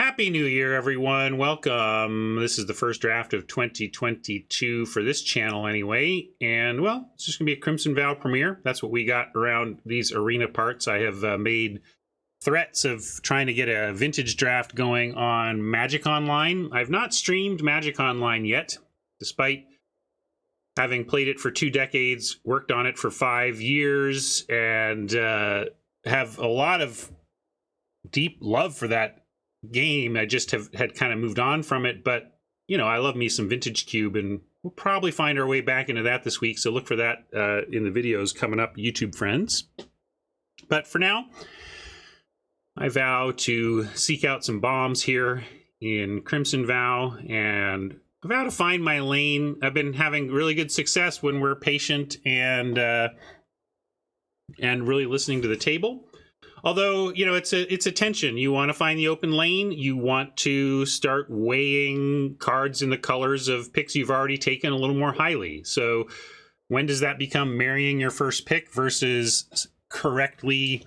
Happy New Year, everyone. Welcome. This is the first draft of 2022 for this channel anyway. And, well, it's just going to be a Crimson Vow premiere. That's what we got around these arena parts. I have made threats of trying to get a vintage draft going on Magic Online. I've not streamed Magic Online yet, despite having played it for 2 decades, worked on it for 5 years, and have a lot of deep love for that game. I just had kind of moved on from it, but you know, I love me some Vintage Cube, and we'll probably find our way back into that this week, so look for that in the videos coming up, YouTube friends. But for now, I vow to seek out some bombs here in Crimson Vow, and I vow to find my lane. I've been having really good success when we're patient and really listening to the table. Although, you know, it's a tension. You want to find the open lane. You want to start weighing cards in the colors of picks you've already taken a little more highly. So when does that become marrying your first pick versus correctly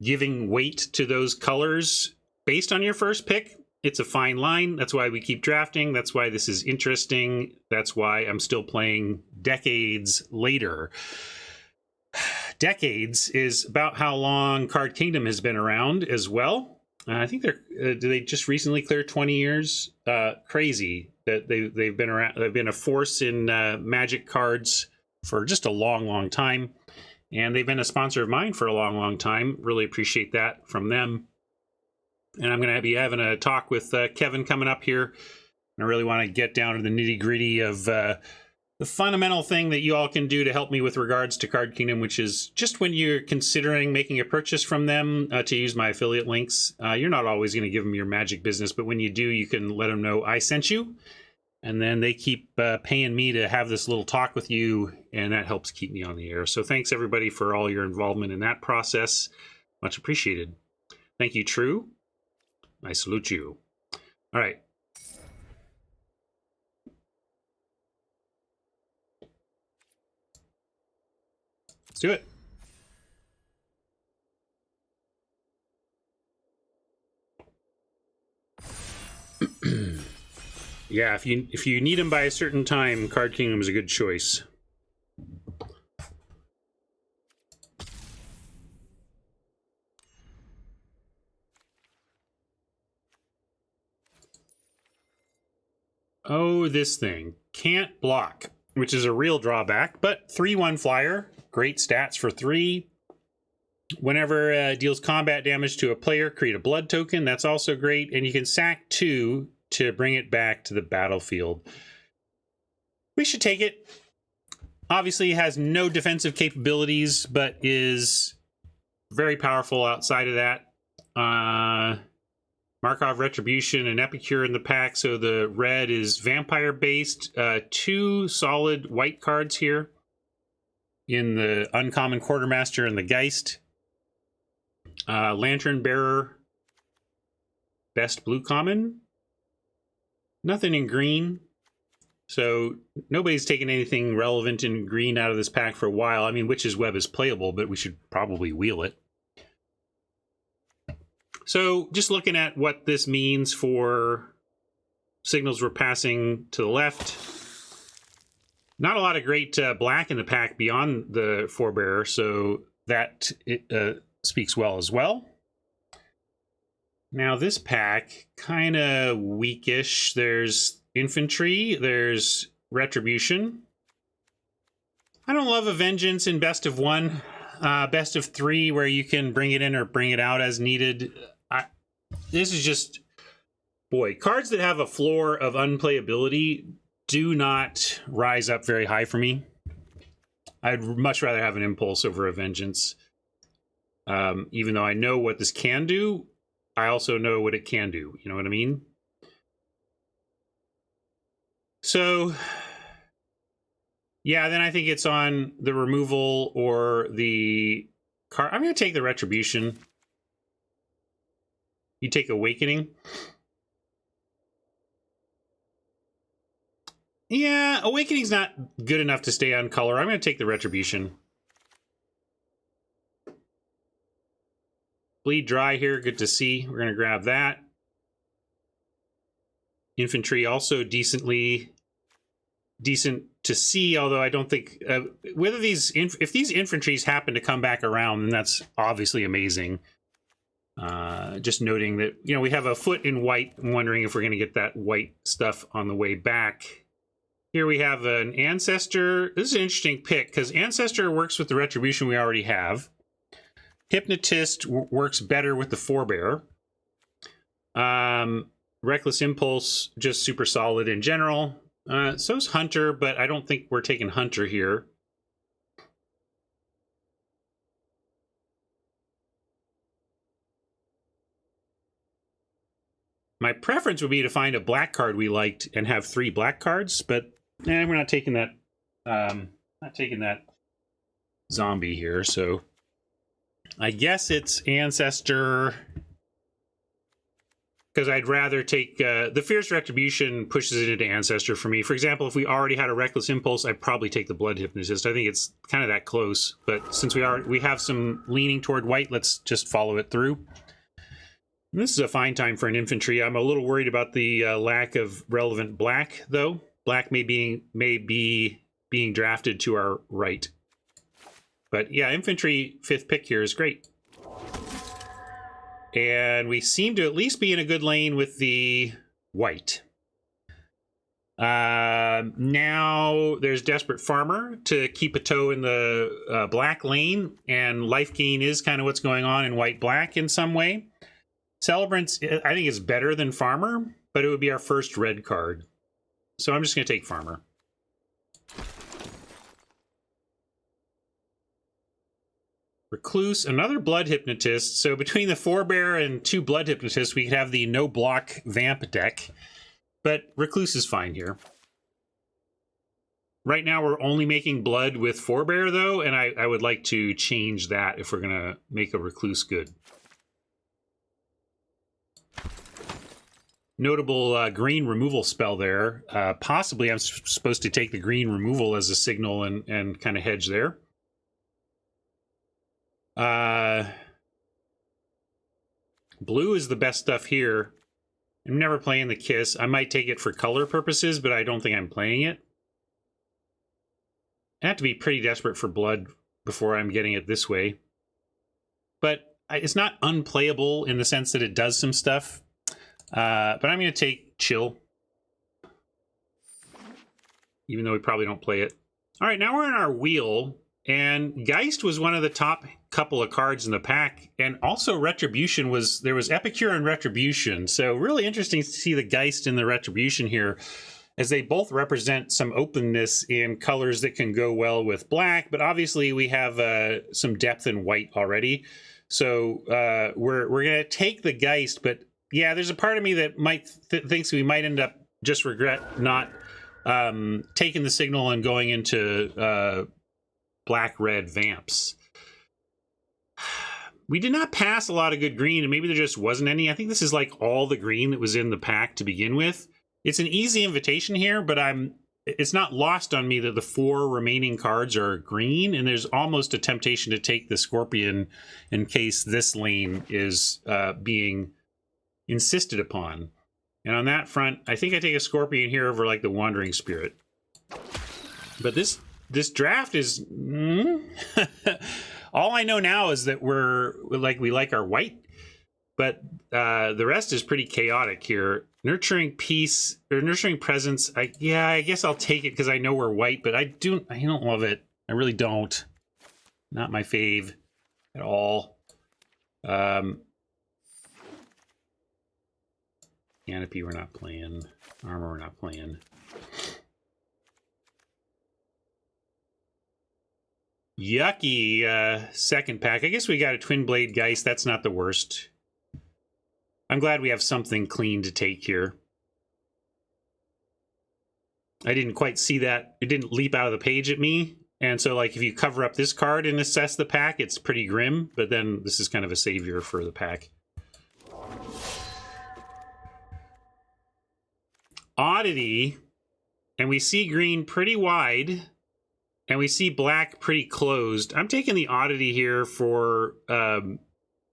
giving weight to those colors based on your first pick? It's a fine line. That's why we keep drafting. That's why this is interesting. That's why I'm still playing decades later. Decades is about how long Card Kingdom has been around as well. I think they just recently cleared 20 years. Crazy that they've been around. They've been a force in Magic cards for just a long time, and they've been a sponsor of mine for a long time. Really appreciate that from them. And I'm going to be having a talk with Kevin coming up here, and I really want to get down to the nitty gritty of the fundamental thing that you all can do to help me with regards to Card Kingdom, which is just when you're considering making a purchase from them, to use my affiliate links. You're not always going to give them your Magic business, but when you do, you can let them know I sent you. And then they keep paying me to have this little talk with you, and that helps keep me on the air. So thanks, everybody, for all your involvement in that process. Much appreciated. Thank you, True. I salute you. All right. Let's do it. Yeah, if you need them by a certain time, Card Kingdom is a good choice. Oh, this thing. Can't block, which is a real drawback, but 3/1 flyer. Great stats for 3. Whenever deals combat damage to a player, create a blood token. That's also great. And you can sack 2 to bring it back to the battlefield. We should take it. Obviously, it has no defensive capabilities, but is very powerful outside of that. Markov Retribution and Epicure in the pack, so the red is vampire-based. 2 solid white cards here in the Uncommon Quartermaster and the Geist. Lantern Bearer, best blue common. Nothing in green. So nobody's taken anything relevant in green out of this pack for a while. I mean, Witch's Web is playable, but we should probably wheel it. So just looking at what this means for signals we're passing to the left. Not a lot of great black in the pack beyond the Forebearer, so that speaks well as well. Now this pack, kind of weakish. There's Infantry, there's Retribution. I don't love a Vengeance in best of 1. Best of 3, where you can bring it in or bring it out as needed. This is just, boy, cards that have a floor of unplayability do not rise up very high for me. I'd much rather have an Impulse over a Vengeance. Even though I know what this can do, I also know what it can do. You know what I mean? So, yeah, then I think it's on the removal or the card. I'm going to take the Retribution. You take Awakening. Yeah, Awakening's not good enough to stay on color. I'm going to take the Retribution. Bleed Dry here, good to see. We're going to grab that. Infantry also decent to see, although I don't think whether if these infantries happen to come back around, then that's obviously amazing. Just noting that, you know, we have a foot in white. I'm wondering if we're going to get that white stuff on the way back. Here we have an Ancestor. This is an interesting pick because Ancestor works with the Retribution we already have. Hypnotist works better with the Forebear. Reckless Impulse, just super solid in general. So's Hunter, but I don't think we're taking Hunter here. My preference would be to find a black card we liked and have 3 black cards, but we're not taking that. Not taking that zombie here, so I guess it's Ancestor. Because I'd rather take the Fierce Retribution pushes it into Ancestor for me. For example, if we already had a Reckless Impulse, I'd probably take the Blood Hypnotist. I think it's kind of that close. But since we have some leaning toward white, let's just follow it through. And this is a fine time for an infantry. I'm a little worried about the lack of relevant black, though. Black may be being drafted to our right. But yeah, infantry 5th pick here is great. And we seem to at least be in a good lane with the white. Now there's Desperate Farmer to keep a toe in the black lane, and life gain is kind of what's going on in white-black in some way. Celebrants, I think, is better than Farmer, but it would be our first red card. So I'm just going to take Farmer. Recluse, another Blood Hypnotist. So between the Forebear and 2 Blood Hypnotists, we could have the no block Vamp deck. But Recluse is fine here. Right now we're only making Blood with Forebear, though, and I would like to change that if we're going to make a Recluse good. Notable green removal spell there. Possibly I'm supposed to take the green removal as a signal and kind of hedge there. Blue is the best stuff here. I'm never playing the Kiss. I might take it for color purposes, but I don't think I'm playing it. I have to be pretty desperate for blood before I'm getting it this way. But it's not unplayable in the sense that it does some stuff. But I'm going to take Chill. Even though we probably don't play it. All right, now we're in our wheel. And Geist was one of the top couple of cards in the pack. And also Retribution was... There was Epicure and Retribution. So really interesting to see the Geist and the Retribution here, as they both represent some openness in colors that can go well with black. But obviously we have some depth in white already. So we're going to take the Geist, but yeah, there's a part of me that might thinks we might end up just regret not taking the signal and going into black-red Vamps. We did not pass a lot of good green, and maybe there just wasn't any. I think this is like all the green that was in the pack to begin with. It's an easy invitation here, but it's not lost on me that the 4 remaining cards are green, and there's almost a temptation to take the Scorpion in case this lane is being insisted upon. And on that front, I think I take a Scorpion here over like the Wandering Spirit. But this draft is all I know now is that we like our white, but the rest is pretty chaotic here. Nurturing Peace or Nurturing Presence, I guess I'll take it because I know we're white, but I don't love it. I really don't. Not my fave at all. Canopy we're not playing. Armor we're not playing. Yucky second pack. I guess we got a Twin Blade Geist. That's not the worst. I'm glad we have something clean to take here. I didn't quite see that. It didn't leap out of the page at me. And so, like, if you cover up this card and assess the pack, it's pretty grim. But then this is kind of a savior for the pack. Oddity. And we see green pretty wide. And we see black pretty closed. I'm taking the Oddity here for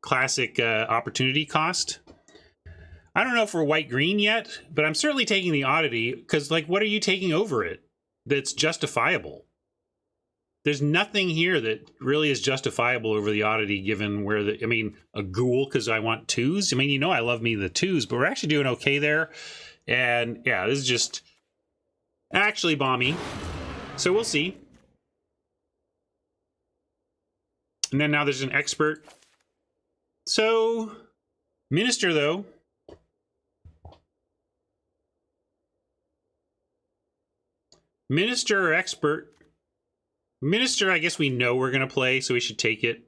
classic opportunity cost. I don't know if we're white-green yet, but I'm certainly taking the oddity, because, like, what are you taking over it that's justifiable? There's nothing here that really is justifiable over the oddity, given where the, I mean, a ghoul, because I want 2s. I mean, you know I love me the 2s, but we're actually doing okay there. And, yeah, this is just actually balmy. So we'll see. And then now there's an expert. So, Minister, though. Minister or expert? Minister, I guess we know we're going to play, so we should take it.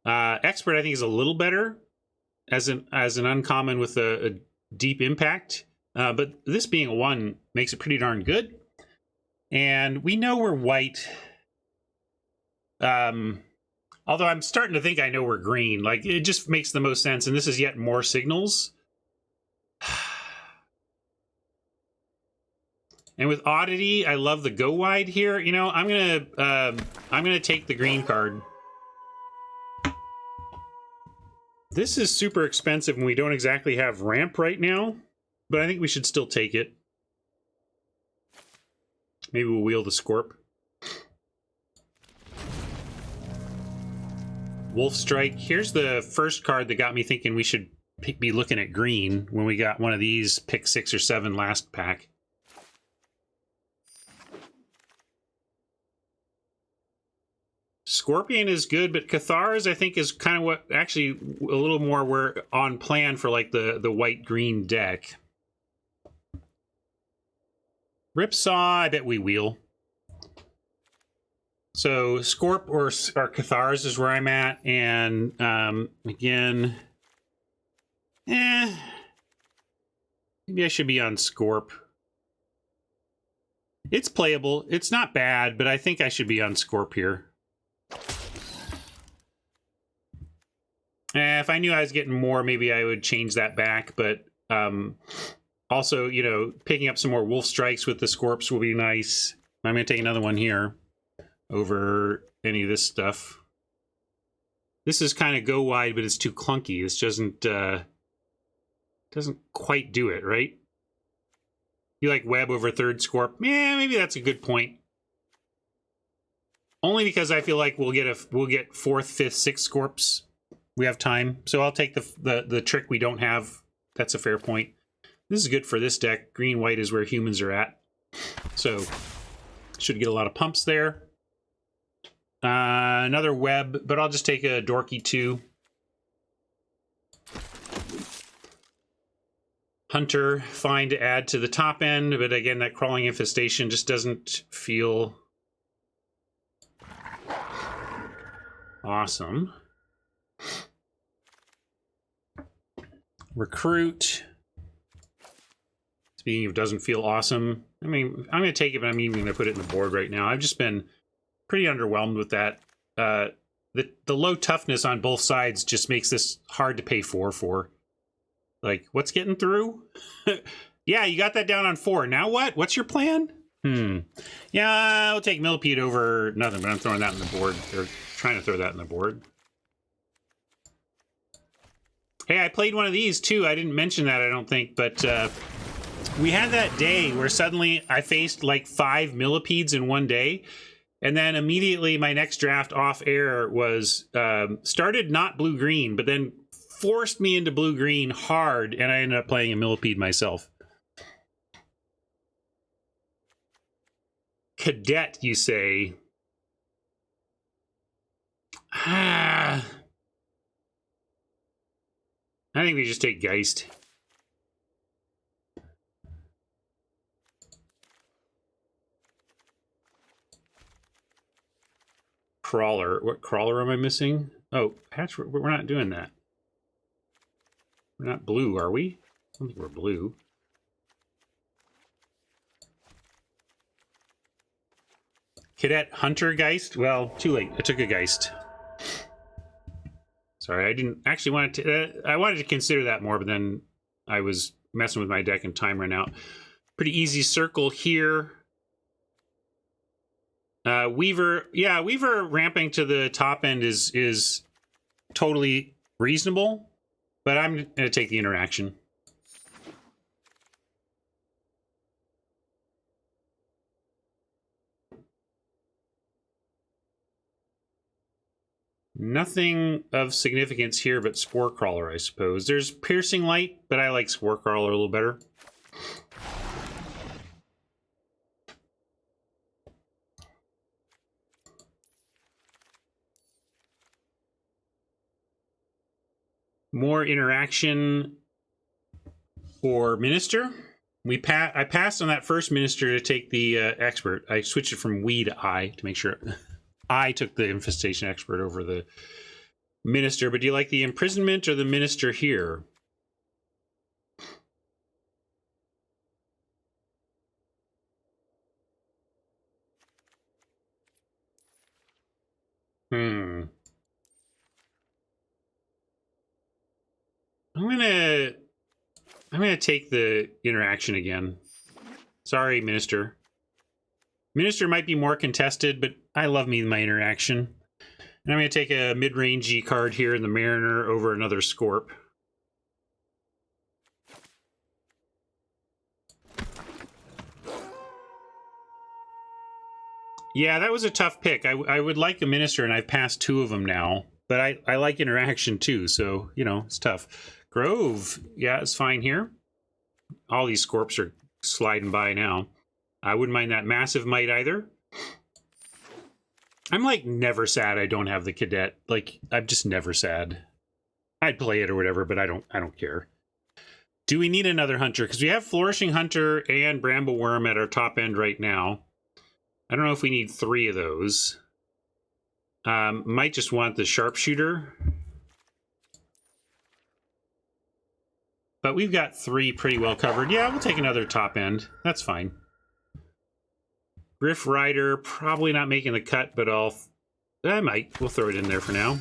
Expert, I think, is a little better as an uncommon with a deep impact. But this being a 1 makes it pretty darn good. And we know we're white. Although I'm starting to think I know we're green. Like, it just makes the most sense. And this is yet more signals. And with oddity, I love the go wide here. You know, I'm gonna take the green card. This is super expensive, and we don't exactly have ramp right now, but I think we should still take it. Maybe we'll wheel the Scorp. Wolf Strike. Here's the first card that got me thinking we should be looking at green when we got one of these pick 6 or 7 last pack. Scorpion is good, but Cathars, I think, is kind of what, actually, a little more we're on plan for, like, the white-green deck. Ripsaw, I bet we wheel. So, Scorp or Cathars is where I'm at, and, again, maybe I should be on Scorp. It's playable. It's not bad, but I think I should be on Scorp here. If I knew I was getting more, maybe I would change that back. But also, you know, picking up some more Wolf Strikes with the Scorps will be nice. I'm going to take another one here over any of this stuff. This is kind of go wide, but it's too clunky. This doesn't quite do it, right? You like web over 3rd Scorp? Yeah, maybe that's a good point. Only because I feel like we'll get 4th, 5th, 6th Scorps. We have time, so I'll take the trick we don't have. That's a fair point. This is good for this deck. Green-white is where humans are at. So, should get a lot of pumps there. Another web, but I'll just take a dorky 2. Hunter, fine to add to the top end, but again, that crawling infestation just doesn't feel awesome. Recruit. Speaking of doesn't feel awesome, I mean, I'm going to take it, but I'm even going to put it in the board right now. I've just been pretty underwhelmed with that. The low toughness on both sides just makes this hard to pay 4 for. Like, what's getting through? Yeah, you got that down on 4. Now what? What's your plan? Yeah, I'll take Millipede over nothing, but I'm throwing that in the board, or trying to throw that in the board. Hey, I played one of these too. I didn't mention that, I don't think, but we had that day where suddenly I faced like 5 Millipedes in one day, and then immediately my next draft off air was started not blue-green, but then forced me into blue-green hard, and I ended up playing a Millipede myself. Cadet, you say? I think we just take Geist. Crawler. What crawler am I missing? Oh, patch. We're not doing that. We're not blue, are we? I don't think we're blue. Cadet Hunter Geist? Well, too late. I took a Geist. Sorry, I didn't actually want to... I wanted to consider that more, but then I was messing with my deck and time ran out. Pretty easy circle here. Weaver... Yeah, Weaver ramping to the top end is totally reasonable, but I'm going to take the interaction. Nothing of significance here but Spore Crawler, I suppose. There's Piercing Light, but I like Spore Crawler a little better. More interaction for Minister. I passed on that first Minister to take the Expert. I switched it from we to I to make sure I took the Infestation Expert over the Minister. But do you like the Imprisonment or the Minister here? I'm gonna take the interaction again. Sorry, Minister. Minister might be more contested, but I love me my interaction. And I'm gonna take a mid-rangey card here in the Mariner over another Scorp. Yeah, that was a tough pick. I would like a Minister, and I've passed 2 of them now. But I like interaction too, so, you know, it's tough. Grove, yeah, it's fine here. All these Scorps are sliding by now. I wouldn't mind that Massive Might either. I'm, like, never sad I don't have the Cadet. Like, I'm just never sad. I'd play it or whatever, but I don't care. Do we need another Hunter? Because we have Flourishing Hunter and Brambleworm at our top end right now. I don't know if we need 3 of those. Might just want the Sharpshooter. But we've got 3 pretty well covered. Yeah, we'll take another top end. That's fine. Griff Rider, probably not making the cut, but I might. We'll throw it in there for now.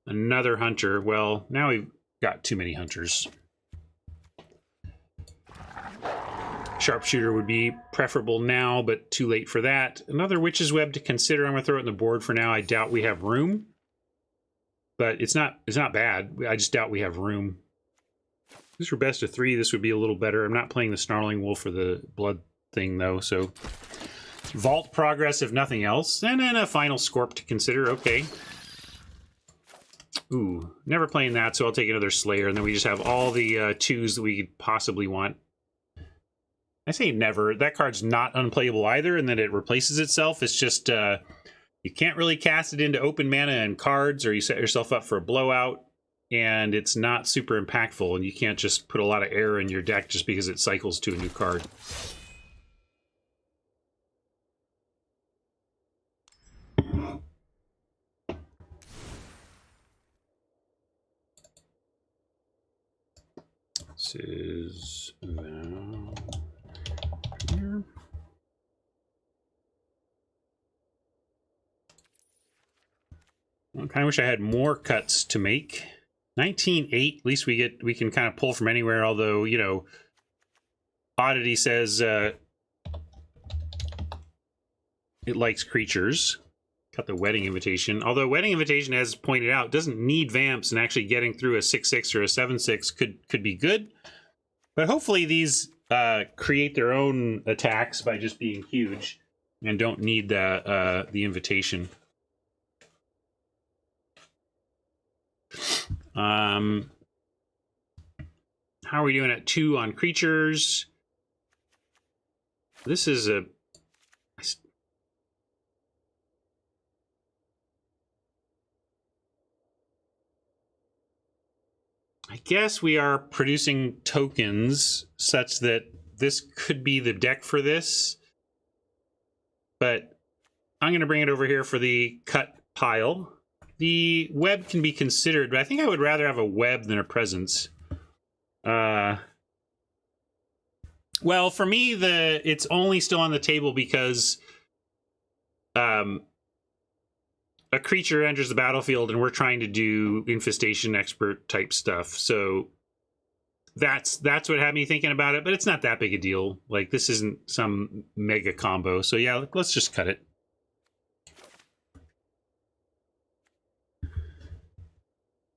Another Hunter. Well, now we've got too many Hunters. Sharpshooter would be preferable now, but too late for that. Another Witch's Web to consider. I'm going to throw it on the board for now. I doubt we have room. But it's not bad. I just doubt we have room. If this were best of 3, this would be a little better. I'm not playing the Snarling Wolf or the Blood thing, though, so... Vault Progress, if nothing else. And then a final Scorp to consider. Okay. Ooh, never playing that, so I'll take another Slayer, and then we just have all the 2s that we could possibly want. I say never. That card's not unplayable either, and then it replaces itself. It's just you can't really cast it into open mana and cards, or you set yourself up for a blowout, and it's not super impactful, and you can't just put a lot of air in your deck just because it cycles to a new card. This is VOW here. I kind of wish I had more cuts to make. 19-8, at least we can kind of pull from anywhere, although, you know, Oddity says it likes creatures. Cut the Wedding Invitation. Although Wedding Invitation, as pointed out, doesn't need vamps, and actually getting through a 6/6 or a 7/6 could be good. But hopefully these create their own attacks by just being huge and don't need the invitation. How are we doing at 2 on creatures? This is a... I guess we are producing tokens such that this could be the deck for this. But I'm going to bring it over here for the cut pile. The web can be considered, but I think I would rather have a web than a presence. Well, for me, it's only still on the table because a creature enters the battlefield and we're trying to do infestation expert type stuff. So that's what had me thinking about it, but it's not that big a deal. Like, this isn't some mega combo. So yeah, let's just cut it.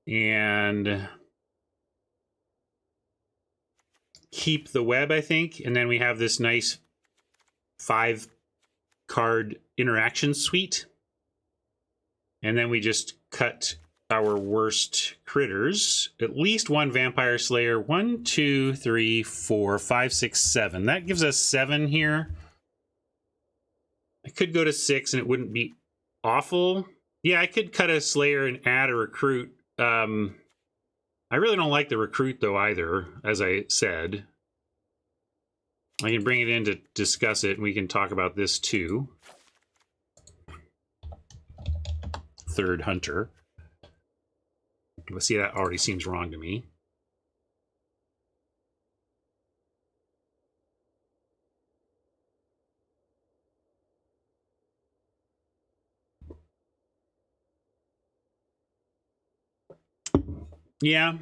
And keep the web, I think. And then we have this nice 5-card interaction suite. And then we just cut our worst critters. At least one Vampire Slayer. 1, 2, 3, 4, 5, 6, 7. That gives us 7 here. I could go to 6 and it wouldn't be awful. Yeah, I could cut a Slayer and add a Recruit. I really don't like the Recruit, though, either, as I said. I can bring it in to discuss it, and we can talk about this, too. Third Hunter. Let's see, that already seems wrong to me. Yeah.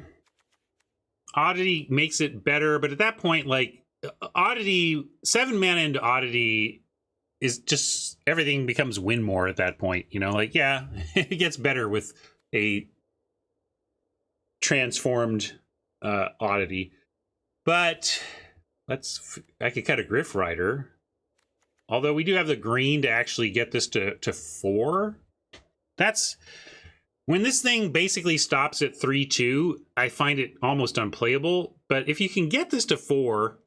Oddity makes it better, but at that point, like, Oddity, 7 mana into Oddity is just, everything becomes win more at that point, you know? Like, yeah, it gets better with a transformed Oddity. But I could cut a Griff Rider. Although we do have the green to actually get this to 4. That's... When this thing basically stops at 3-2, I find it almost unplayable. But if you can get this to 4,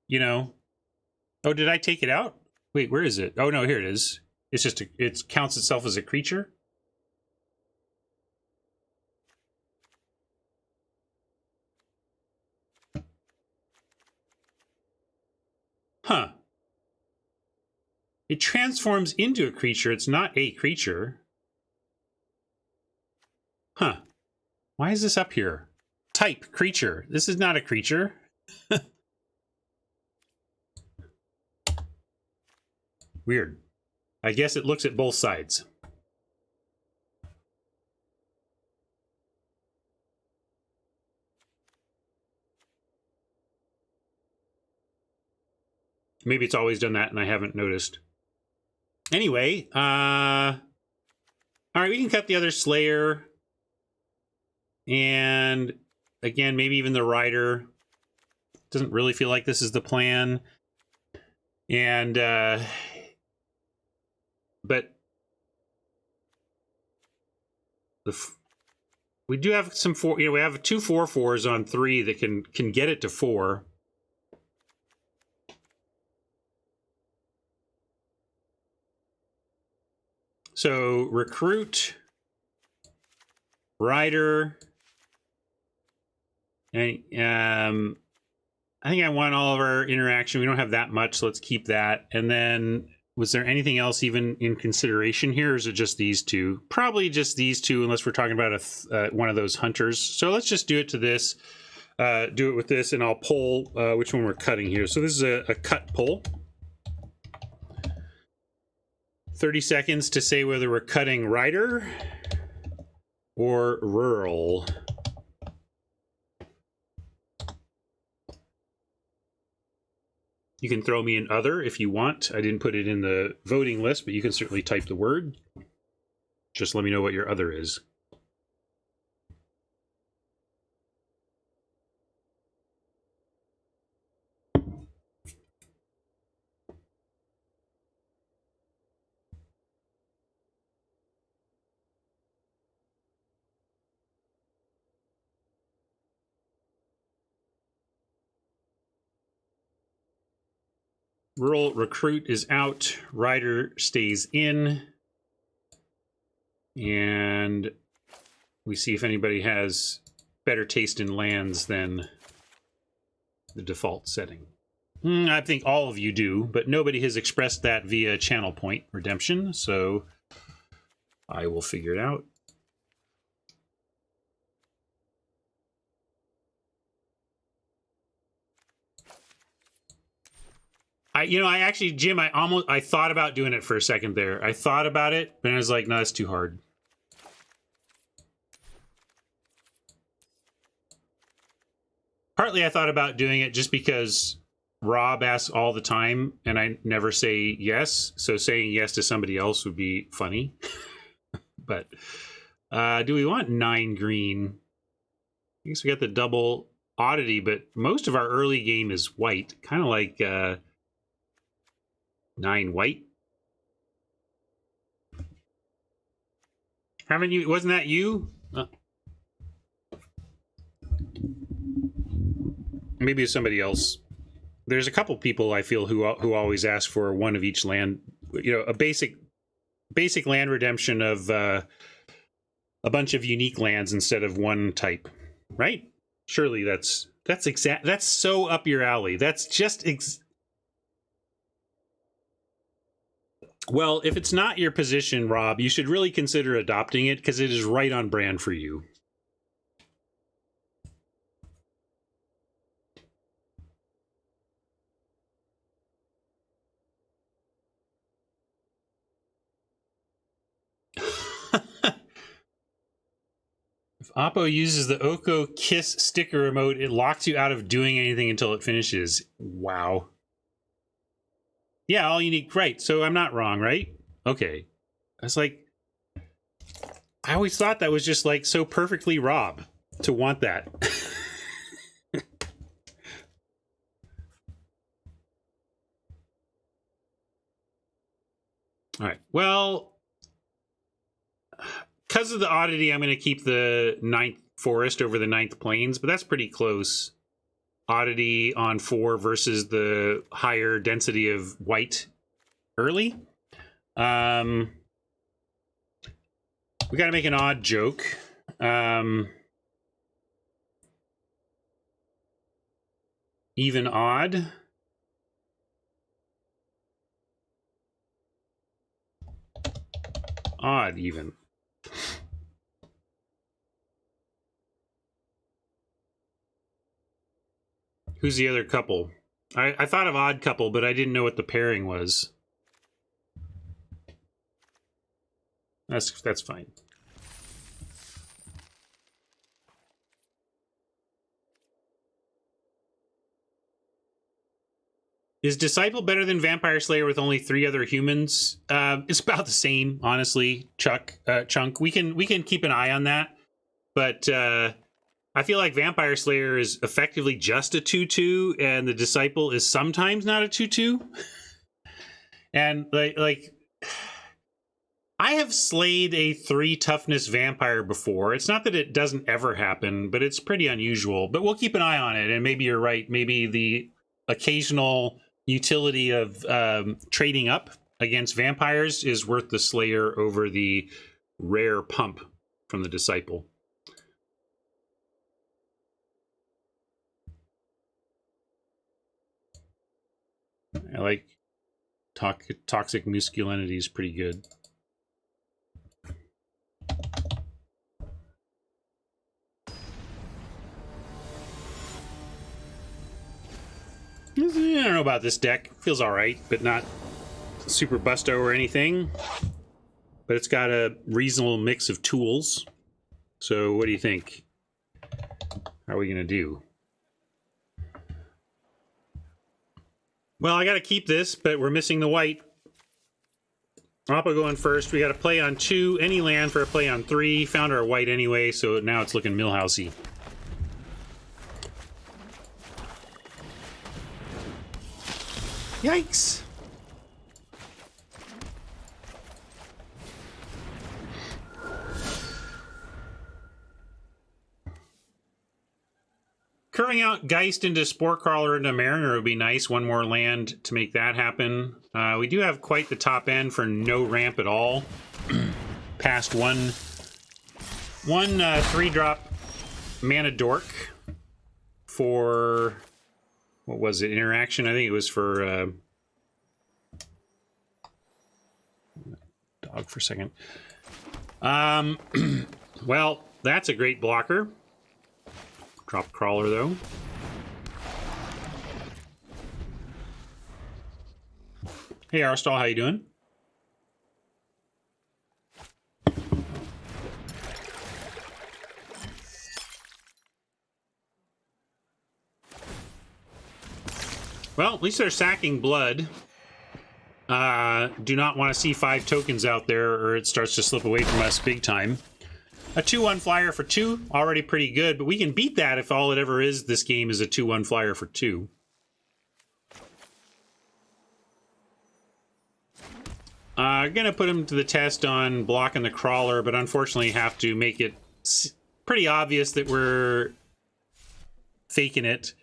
you know... Oh, did I take it out? Wait, where is it? Oh, no, here it is. It's just, it counts itself as a creature. Huh. It transforms into a creature. It's not a creature. Huh. Why is this up here? Type, creature. This is not a creature. Weird. I guess it looks at both sides. Maybe it's always done that and I haven't noticed. Anyway, all right, we can cut the other Slayer. And again, maybe even the Rider. Doesn't really feel like this is the plan. And, but we do have some 4, you know, we have 2 4/4s on 3 that can get it to 4. So Recruit, Rider, and I think I want all of our interaction. We don't have that much, so let's keep that. And then, was there anything else even in consideration here, or is it just these 2? Probably just these 2, unless we're talking about one of those hunters. So let's just do it to this. Do it with this, and I'll pull which one we're cutting here. So this is a cut pull. 30 seconds to say whether we're cutting Rider or Rural. You can throw me an other if you want. I didn't put it in the voting list, but you can certainly type the word. Just let me know what your other is. Rural Recruit is out. Rider stays in. And we see if anybody has better taste in lands than the default setting. I think all of you do, but nobody has expressed that via channel point redemption, so I will figure it out. Jim, I thought about doing it for a second there. I thought about it, but I was like, no, that's too hard. Partly I thought about doing it just because Rob asks all the time, and I never say yes. So saying yes to somebody else would be funny. But do we want 9 green? I guess we got the double oddity, but most of our early game is white. Kind of like 9 white. Haven't you? Wasn't that you? Maybe it's somebody else. There's a couple people I feel who always ask for one of each land. You know, a basic land redemption of a bunch of unique lands instead of one type, right? Surely that's so up your alley. That's just well, if it's not your position, Rob, you should really consider adopting it because it is right on brand for you. If Oppo uses the Oko Kiss sticker emote, it locks you out of doing anything until it finishes. Wow. Yeah, all you need. Right. So I'm not wrong, right? Okay. I was like, I always thought that was just like so perfectly Rob to want that. All right. Well, because of the oddity, I'm going to keep the 9th forest over the 9th plains, but that's pretty close. Oddity on 4 versus the higher density of white early. We got to make an odd joke. Even odd. Odd even. Who's the other couple? I thought of odd couple, but I didn't know what the pairing was. That's fine. Is Disciple better than Vampire Slayer with only 3 other humans? It's about the same, honestly, Chunk. We can keep an eye on that, but I feel like Vampire Slayer is effectively just a 2/2, and the Disciple is sometimes not a 2/2. And like I have slayed a 3 toughness vampire before. It's not that it doesn't ever happen, but it's pretty unusual. But we'll keep an eye on it, and maybe you're right. Maybe the occasional utility of trading up against vampires is worth the Slayer over the rare pump from the Disciple. I like toxic masculinity is pretty good. I don't know about this deck. Feels all right, but not super busto or anything. But it's got a reasonable mix of tools. So what do you think? How are we going to do? Well, I got to keep this, but we're missing the white. Oppo going first. We got to play on 2, any land for a play on 3. Found our white anyway, so now it's looking Millhousey. Yikes! Curving out Geist into Spore Crawler into Mariner would be nice. One more land to make that happen. We do have quite the top end for no ramp at all. Past one 3-drop Mana Dork for, what was it, interaction? I think it was for dog for a second. Well, that's a great blocker. Drop Crawler, though. Hey, Arstal, how you doing? Well, at least they're sacking blood. Do not want to see 5 tokens out there, or it starts to slip away from us big time. A 2/1 flyer for 2, already pretty good, but we can beat that if all it ever is this game is a 2/1 flyer for 2. Gonna put him to the test on blocking the crawler, but unfortunately have to make it pretty obvious that we're faking it.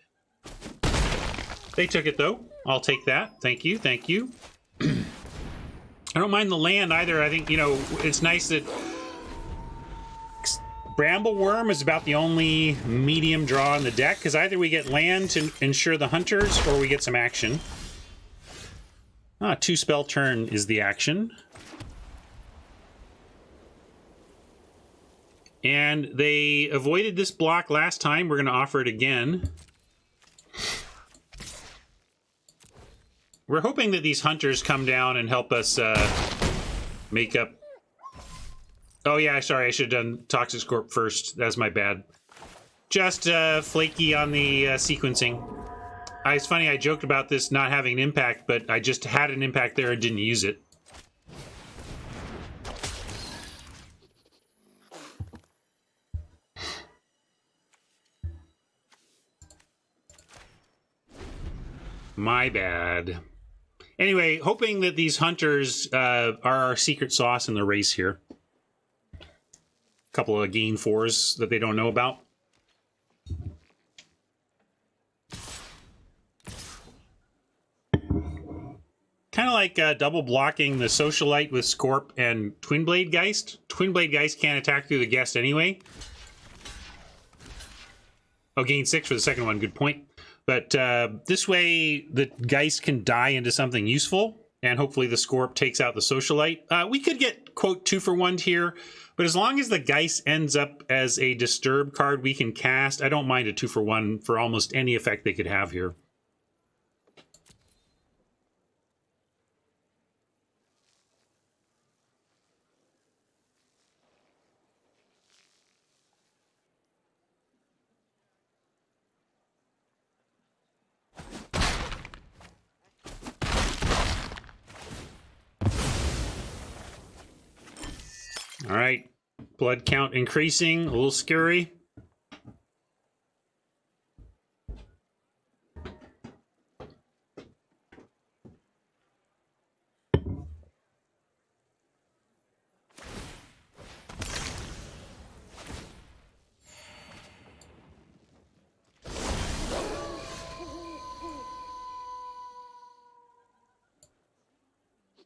They took it though. I'll take that. Thank you. Thank you. I don't mind the land either. I think, you know, it's nice that Brambleworm is about the only medium draw in the deck, because either we get land to ensure the hunters or we get some action. 2 spell turn is the action. And they avoided this block last time. We're going to offer it again. We're hoping that these hunters come down and help us make up. Oh yeah, sorry, I should have done Toxic Scorp first. That's my bad. Just flaky on the sequencing. It's funny, I joked about this not having an impact, but I just had an impact there and didn't use it. My bad. Anyway, hoping that these hunters are our secret sauce in the race here. Couple of gain 4s that they don't know about. Kind of like double blocking the Socialite with Scorp and Twinblade Geist. Twinblade Geist can't attack through the guest anyway. Oh, gain 6 for the second one. Good point. But this way, the Geist can die into something useful, and hopefully the Scorp takes out the Socialite. We could get, quote, 2 for 1 here, but as long as the Geist ends up as a Disturb card we can cast, I don't mind a 2 for 1 for almost any effect they could have here. All right, blood count increasing, a little scary.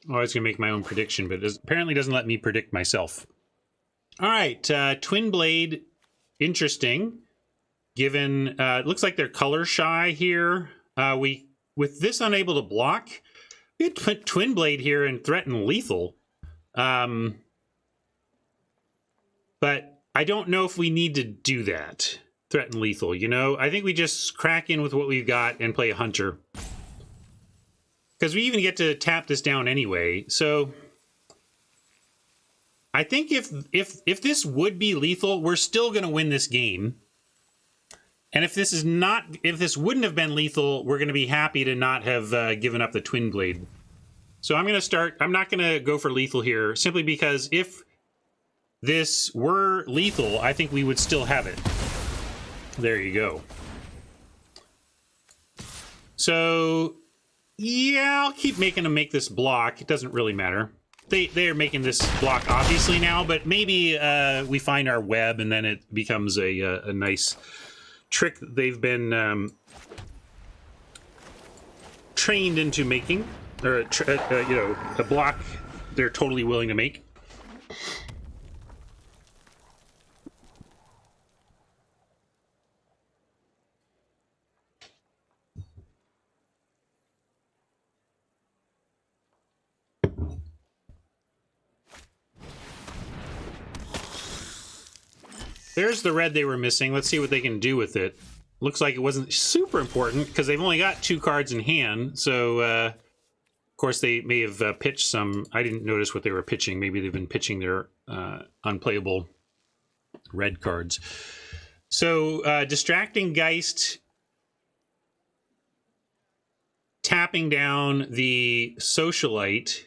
Oh, I was going to make my own prediction, but it apparently doesn't let me predict myself. All right, Twin Blade, interesting. Given, it looks like they're color shy here. With this unable to block, we had put Twin Blade here and threaten lethal. But I don't know if we need to do that. Threaten lethal, you know? I think we just crack in with what we've got and play a hunter. Because we even get to tap this down anyway. So I think if this would be lethal, we're still going to win this game. And if this wouldn't have been lethal, we're going to be happy to not have given up the Twin Blade. So I'm not going to go for lethal here, simply because if this were lethal, I think we would still have it. There you go. So yeah, I'll keep making them make this block. It doesn't really matter. They are making this block obviously now, but maybe we find our web and then it becomes a nice trick that they've been trained into making, or you know, a block they're totally willing to make. There's the red they were missing. Let's see what they can do with it. Looks like it wasn't super important because they've only got 2 cards in hand. So, of course, they may have pitched some. I didn't notice what they were pitching. Maybe they've been pitching their unplayable red cards. So, Distracting Geist, tapping down the Socialite.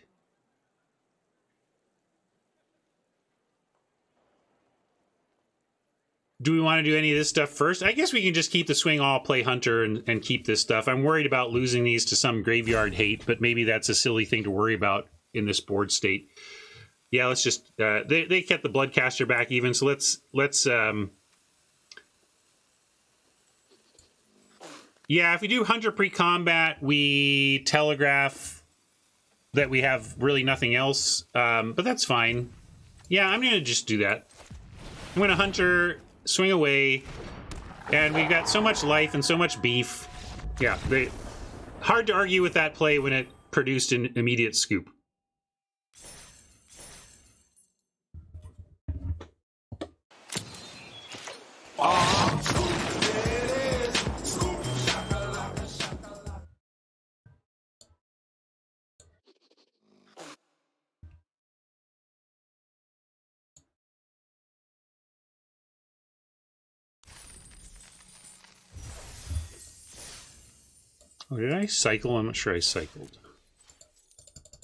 Do we want to do any of this stuff first? I guess we can just keep the swing all, play hunter, and keep this stuff. I'm worried about losing these to some graveyard hate, but maybe that's a silly thing to worry about. in this board state. Yeah, let's just they kept the Bloodcaster back even, so let's yeah, if we do Hunter pre-combat, we telegraph that we have really nothing else, but that's fine. Yeah, I'm gonna just do that. I'm gonna Hunter, swing away, and we've got so much life and so much beef. Yeah, hard to argue with that play when it produced an immediate scoop. Oh, did I cycle? I'm not sure I cycled.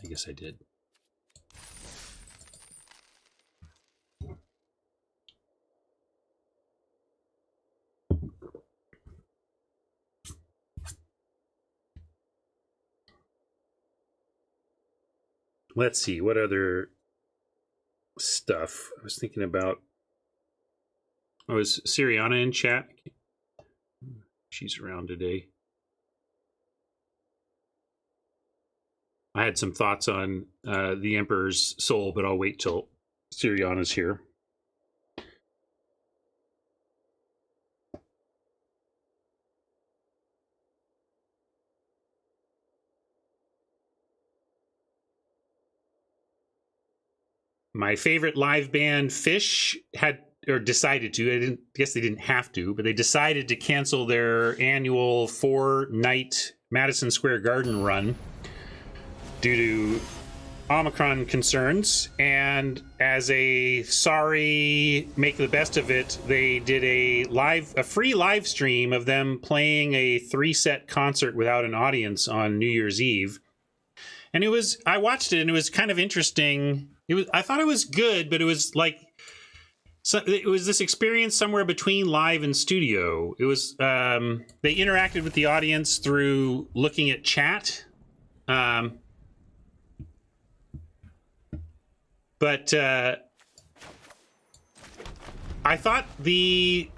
I guess I did. Let's see, what other stuff I was thinking about. Oh, is Siriana in chat? She's around today. I had some thoughts on the Emperor's Soul, but I'll wait till Siriana's here. My favorite live band, Fish, had or decided to. I guess they didn't have to, but they decided to cancel their annual 4-night Madison Square Garden run due to Omicron concerns. And as a sorry, make the best of it, they did a free live stream of them playing a 3-set concert without an audience on New Year's Eve. And I watched it and it was kind of interesting. I thought it was good, but it was like, so it was this experience somewhere between live and studio. It was, they interacted with the audience through looking at chat. But I thought the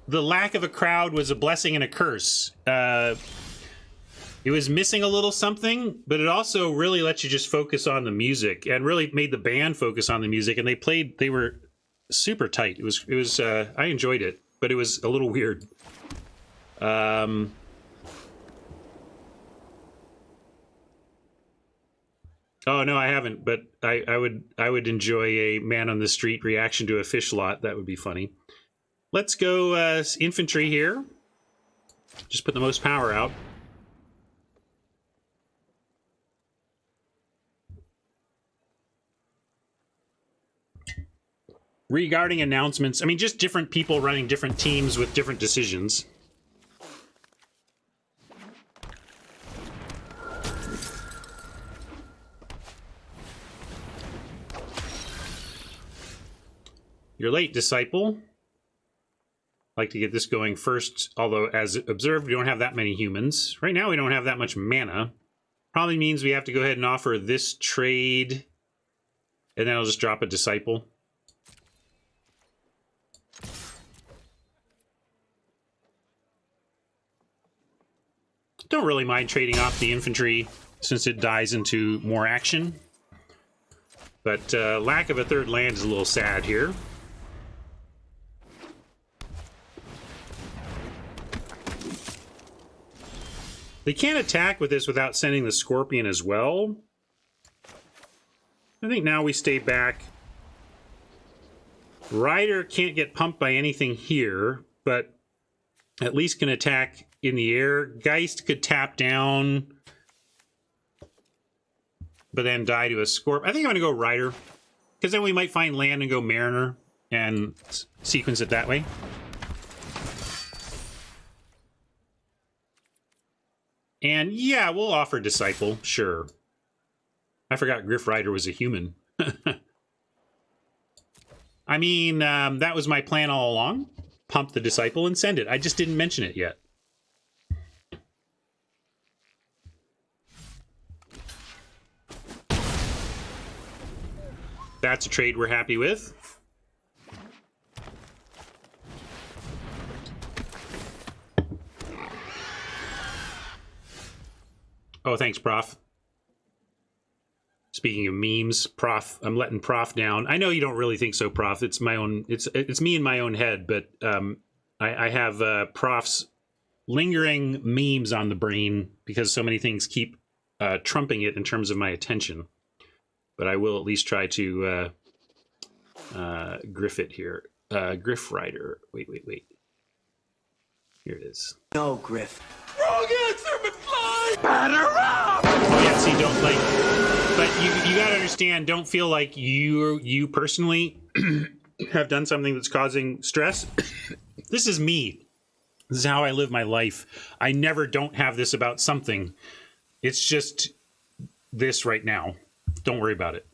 lack of a crowd was a blessing and a curse. It was missing a little something, but it also really let you just focus on the music and really made the band focus on the music. And they were super tight. It was I enjoyed it, but it was a little weird. Oh no, I haven't, but I would enjoy a man on the street reaction to a fish lot. That would be funny. Let's go infantry here. Just put the most power out. Regarding announcements, I mean, just different people running different teams with different decisions. You're late, Disciple. Like to get this going first, although as observed, we don't have that many humans. Right now, we don't have that much mana. Probably means we have to go ahead and offer this trade, and then I'll just drop a Disciple. Don't really mind trading off the infantry since it dies into more action. But lack of a third land is a little sad here. They can't attack with this without sending the Scorpion as well. I think now we stay back. Rider can't get pumped by anything here, but at least can attack in the air. Geist could tap down, but then die to a Scorp. I think I'm going to go Rider, because then we might find land and go Mariner and sequence it that way. And yeah, we'll offer Disciple, sure. I forgot Griff Rider was a human. I mean, that was my plan all along. Pump the Disciple and send it. I just didn't mention it yet. That's a trade we're happy with. Oh, thanks, Prof. Speaking of memes, Prof, I'm letting Prof down. I know you don't really think so, Prof. It's my own. It's me in my own head, but I have Prof's lingering memes on the brain because so many things keep trumping it in terms of my attention. But I will at least try to griff it here. Griff Rider. Wait. Here it is. No, Griff. Wrong answer, McFly! Batter up! Oh yeah, see, don't like. But you gotta understand. Don't feel like you personally have done something that's causing stress. This is me. This is how I live my life. I never don't have this about something. It's just this right now. Don't worry about it.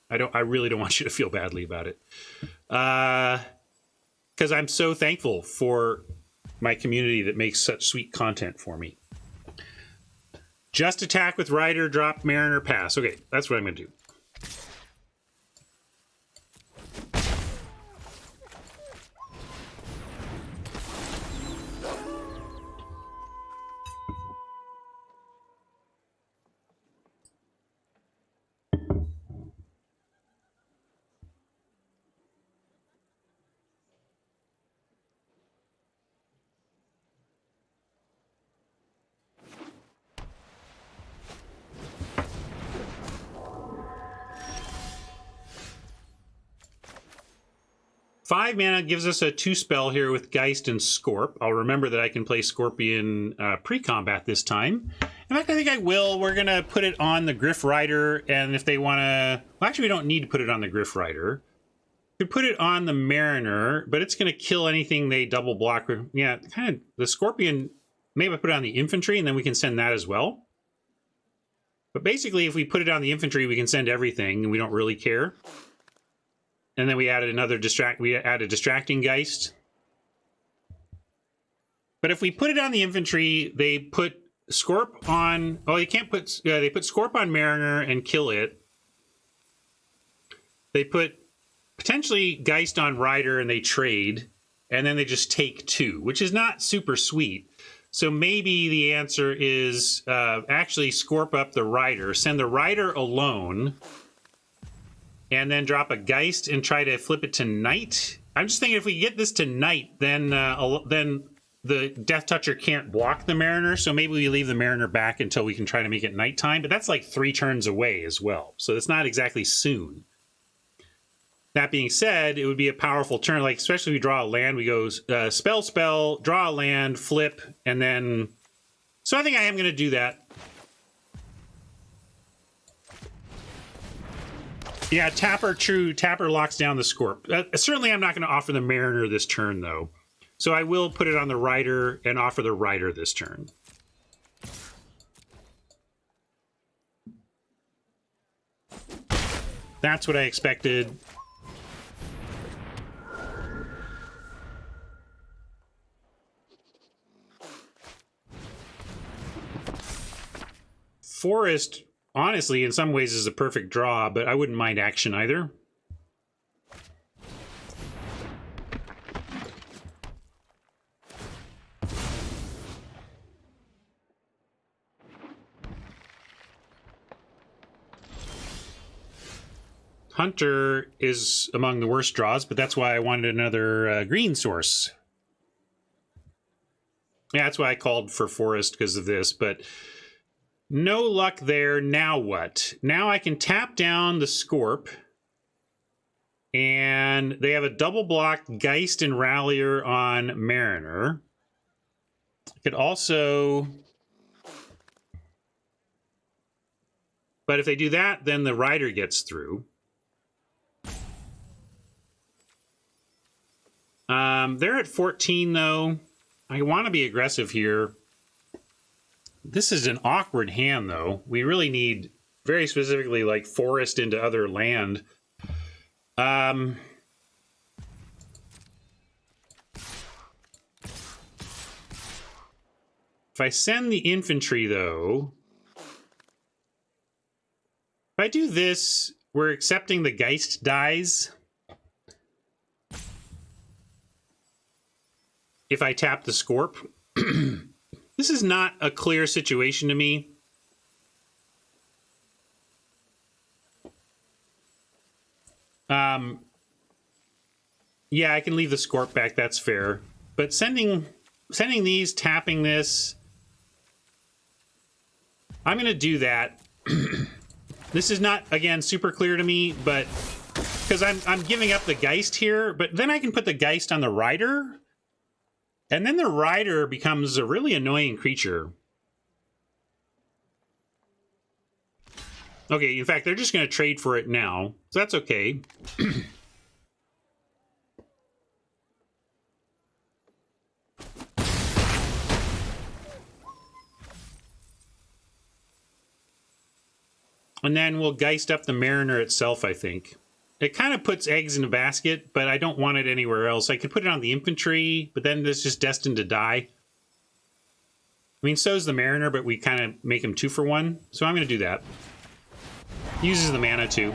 I really don't want you to feel badly about it. Because I'm so thankful for my community that makes such sweet content for me. Just attack with Rider, drop Mariner, pass. Okay, that's what I'm going to do. Five mana gives us a 2-spell here with Geist and Scorp. I'll remember that I can play Scorpion pre-combat this time. In fact, I think I will. We're going to put it on the Griff Rider, and if they want to... Well, actually, we don't need to put it on the Griff Rider. We could put it on the Mariner, but it's going to kill anything they double block. Yeah, kind of the Scorpion... Maybe I put it on the Infantry, and then we can send that as well. But basically, if we put it on the Infantry, we can send everything, and we don't really care. And then we added another distracting Geist. But if we put it on the Infantry, they put Scorp on... Oh, they can't put... they put Scorp on Mariner and kill it. They put potentially Geist on Rider and they trade. And then they just take 2, which is not super sweet. So maybe the answer is actually Scorp up the Rider. Send the Rider alone... And then drop a Geist and try to flip it to Night. I'm just thinking if we get this to Night, then the Death Toucher can't block the Mariner. So maybe we leave the Mariner back until we can try to make it nighttime. But that's like 3 turns away as well. So it's not exactly soon. That being said, it would be a powerful turn. Like especially if we draw a land, we go spell, draw a land, flip, and then... So I think I am going to do that. Yeah, Tapper locks down the Scorp. Certainly I'm not going to offer the Mariner this turn, though. So I will put it on the Rider and offer the Rider this turn. That's what I expected. Forest... Honestly, in some ways, is a perfect draw, but I wouldn't mind action either. Hunter is among the worst draws, but that's why I wanted another green source. Yeah, that's why I called for Forest because of this, but... No luck there. Now what? Now I can tap down the Scorp. And they have a double block Geist and Rallier on Mariner. I could also... But if they do that, then the Rider gets through. They're at 14, though. I want to be aggressive here. This is an awkward hand, though. We really need, very specifically, like, Forest into other land. If I send the Infantry, though... If I do this, we're accepting the Geist dies. If I tap the Scorp. This is not a clear situation to me. Yeah, I can leave the Scorp back. That's fair. But sending these, tapping this, I'm going to do that. This is not, again, super clear to me, but because I'm giving up the Geist here, but then I can put the Geist on the Rider, and then the Rider becomes a really annoying creature. Okay, in fact, they're just going to trade for it now, so that's okay. And then we'll Geist up the Mariner itself, I think. It kind of puts eggs in a basket, but I don't want it anywhere else. I could put it on the infantry, but then it's just destined to die. I mean, so's the Mariner, but we kind of make him 2 for 1. So I'm going to do that. Uses the mana too.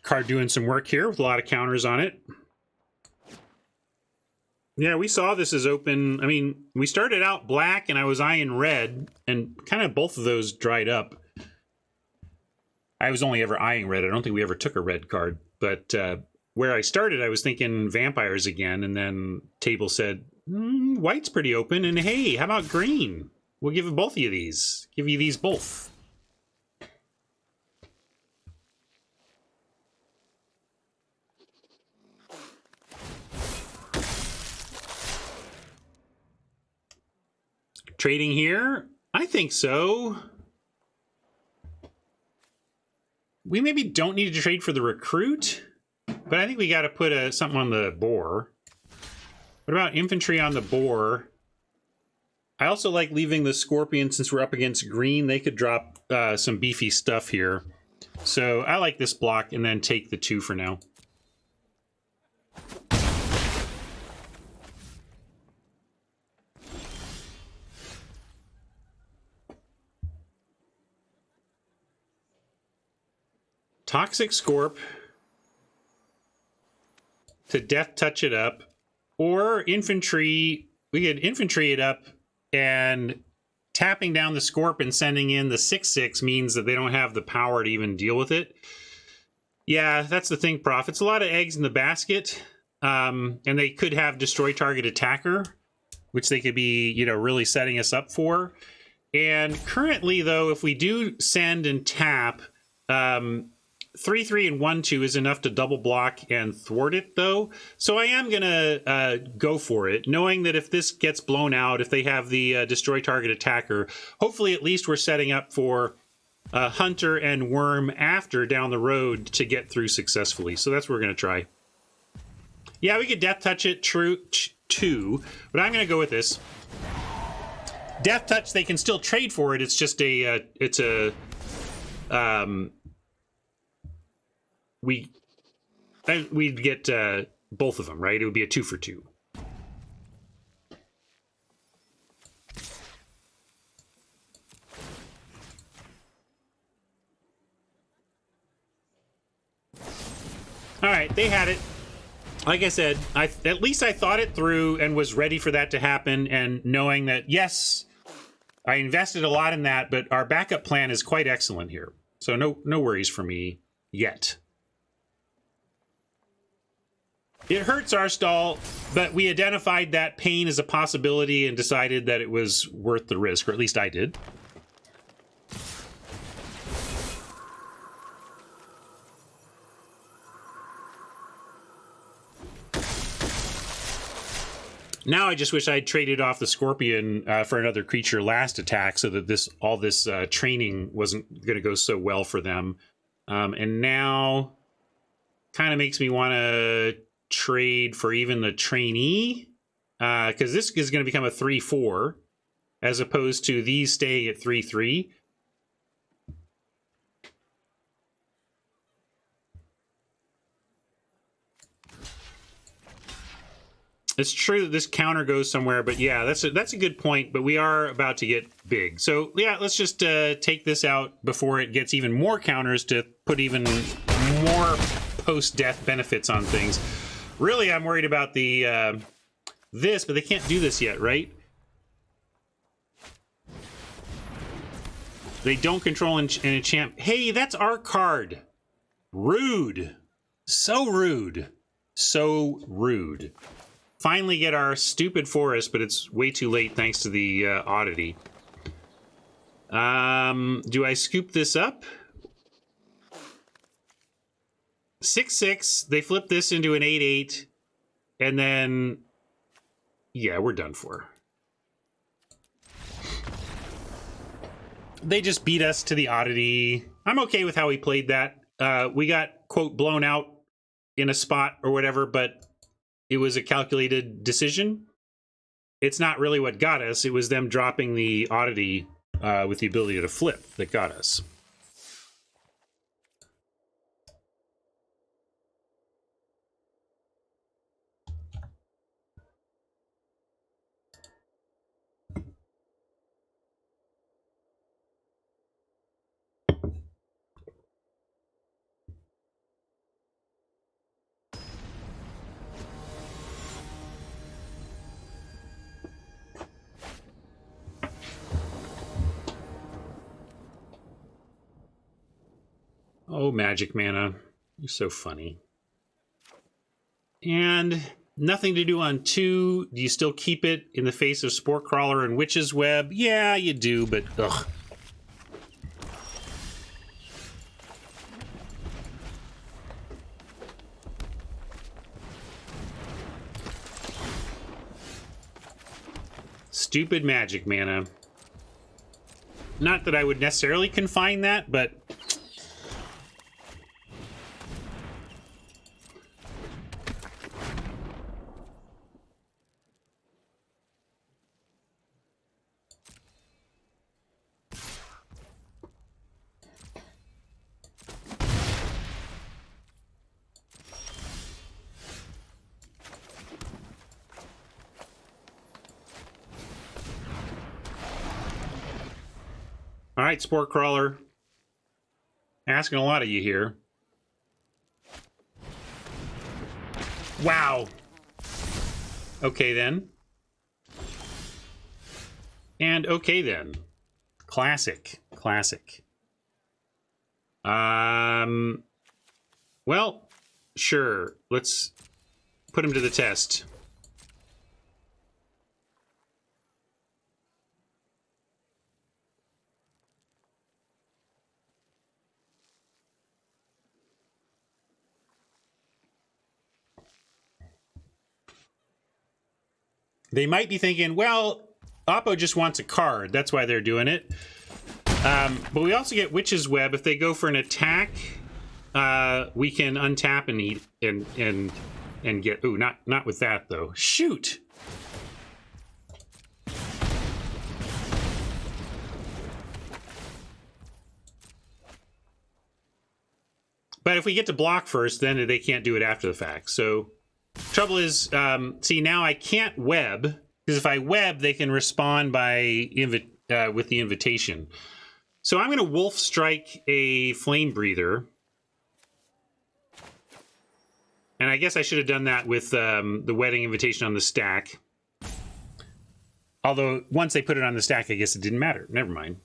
Card doing some work here with a lot of counters on it. Yeah, we saw this as open. I mean, we started out black and I was eyeing red, and kind of both of those dried up. I was only ever eyeing red. I don't think we ever took a red card. But where I started, I was thinking vampires again, and then table said, white's pretty open, and hey, how about green? We'll give both of you these. Give you these both. Trading here? I think so. We maybe don't need to trade for the recruit, but I think we got to put something on the boar. What about infantry on the boar? I also like leaving the Scorpion since we're up against green. They could drop some beefy stuff here. So I like this block and then take the 2 for now. Toxic Scorp to Death Touch it up, or infantry. We could infantry it up, and tapping down the Scorp and sending in the 6/6 means that they don't have the power to even deal with it. Yeah, that's the thing, Prof. It's a lot of eggs in the basket, and they could have Destroy Target Attacker, which they could be, you know, really setting us up for. And currently, though, if we do send and tap, 3/3 and 1/2 is enough to double block and thwart it, though. So I am gonna go for it, knowing that if this gets blown out, if they have the Destroy Target Attacker, hopefully at least we're setting up for Hunter and Worm after down the road to get through successfully. So that's what we're gonna try. Yeah, we could Death Touch it, true, 2, but I'm gonna go with this. Death Touch, they can still trade for it. It's just we'd get both of them, right? It would be a 2 for 2. All right, they had it. Like I said, at least I thought it through and was ready for that to happen, and knowing that, yes, I invested a lot in that, but our backup plan is quite excellent here. So no worries for me yet. It hurts our stall, but we identified that pain as a possibility and decided that it was worth the risk, or at least I did. Now I just wish I'd traded off the Scorpion for another creature last attack so that all this training wasn't going to go so well for them. And now kind of makes me want to trade for even the trainee, because this is going to become a 3-4 as opposed to these staying at 3-3. It's true that this counter goes somewhere, but yeah, that's a good point. But we are about to get big, so yeah, let's just take this out before it gets even more counters to put even more post-death benefits on things. Really, I'm worried about the this, but they can't do this yet, right? They don't control an enchant. Hey, that's our card. Rude. So rude. So rude. Finally get our stupid forest, but it's way too late thanks to the oddity. Do I scoop this up? 6-6. They flip this into an 8-8. And then, yeah, we're done for. They just beat us to the oddity. I'm okay with how we played that. We got, quote, blown out in a spot or whatever, but it was a calculated decision. It's not really what got us. It was them dropping the oddity with the ability to flip that got us. Oh, magic mana. You're so funny. And nothing to do on 2. Do you still keep it in the face of Spore Crawler and Witch's Web? Yeah, you do, but ugh. Stupid magic mana. Not that I would necessarily confine that, but all right, Spore Crawler. Asking a lot of you here. Wow. Okay, then. And okay, then. Classic. Classic. Well, sure. Let's put him to the test. They might be thinking, well, Oppo just wants a card. That's why they're doing it. But we also get Witch's Web. If they go for an attack, we can untap and eat and get. Ooh, not with that though. Shoot. But if we get to block first, then they can't do it after the fact. So. Trouble is, see, now I can't web, because if I web, they can respond by with the invitation. So I'm going to Wolf Strike a Flame Breather. And I guess I should have done that with the Wedding Invitation on the stack. Although, once they put it on the stack, I guess it didn't matter. Never mind.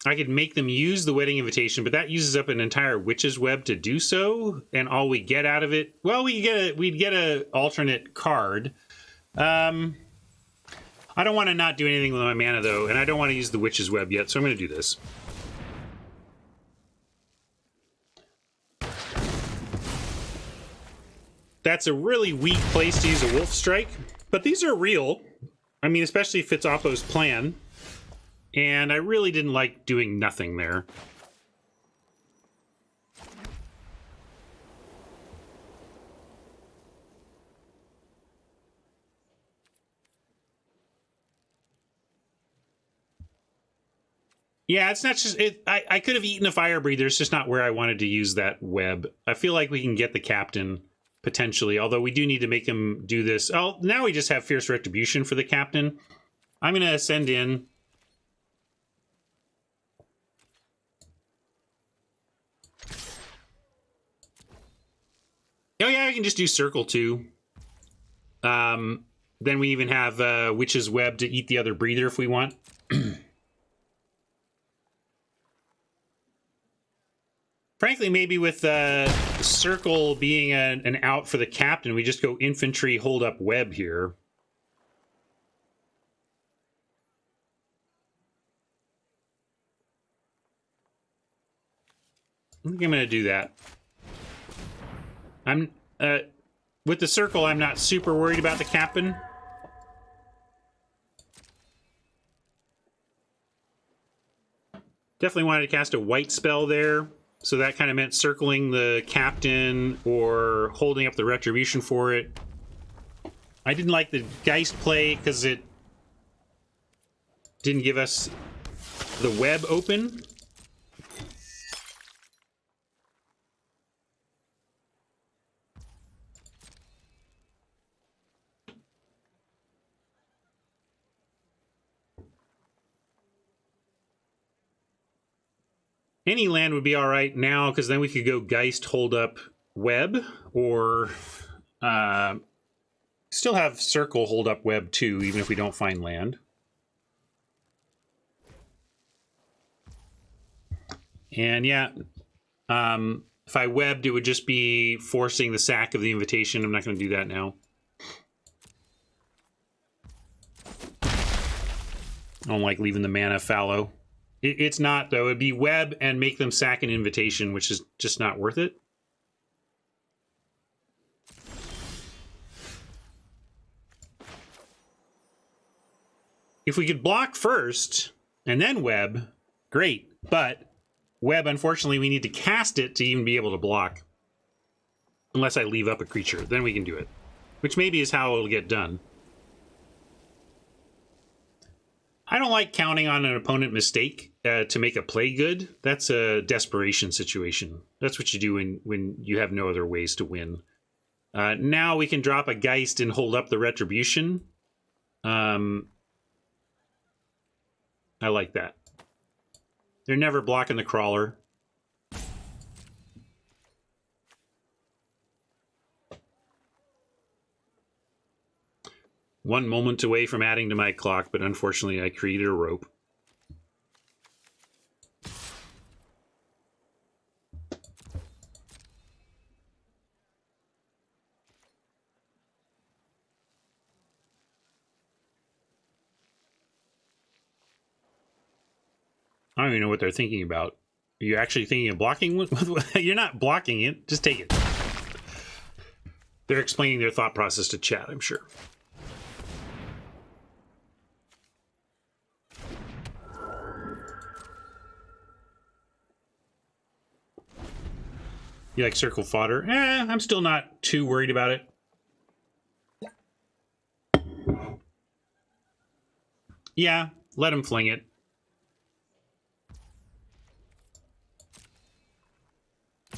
I could make them use the Wedding Invitation, but that uses up an entire Witch's Web to do so, and all we get out of it, well, we'd get a alternate card. I don't want to not do anything with my mana, though, and I don't want to use the Witch's Web yet, so I'm going to do this. That's a really weak place to use a Wolf Strike, but these are real. I mean, especially if it's Oppo's plan. And I really didn't like doing nothing there. Yeah, it's not just it. I could have eaten a fire breather. It's just not where I wanted to use that web. I feel like we can get the captain potentially, although we do need to make him do this. Oh, now we just have fierce retribution for the captain. I'm gonna send in. Oh yeah, I can just do circle too. Then we even have Witch's Web to eat the other breather if we want. Frankly, maybe with circle being an out for the captain, we just go infantry, hold up web here. I think I'm going to do that. I'm with the circle, I'm not super worried about the captain. Definitely wanted to cast a white spell there. So that kind of meant circling the captain or holding up the retribution for it. I didn't like the Geist play because it didn't give us the web open. Any land would be all right now because then we could go Geist, hold up web, or still have circle, hold up web too, even if we don't find land. And yeah, if I webbed, it would just be forcing the sack of the invitation. I'm not going to do that now. I don't like leaving the mana fallow. It's not, though. It'd be web and make them sack an invitation, which is just not worth it. If we could block first and then web, great. But web, unfortunately, we need to cast it to even be able to block. Unless I leave up a creature, then we can do it. Which maybe is how it'll get done. I don't like counting on an opponent mistake to make a play good. That's a desperation situation. That's what you do when you have no other ways to win. Now we can drop a Geist and hold up the retribution. I like that. They're never blocking the crawler. One moment away from adding to my clock, but unfortunately I created a rope. I don't even know what they're thinking about. Are you actually thinking of blocking? You're not blocking it. Just take it. They're explaining their thought process to chat, I'm sure. You like circle fodder? I'm still not too worried about it. Yeah, let them fling it.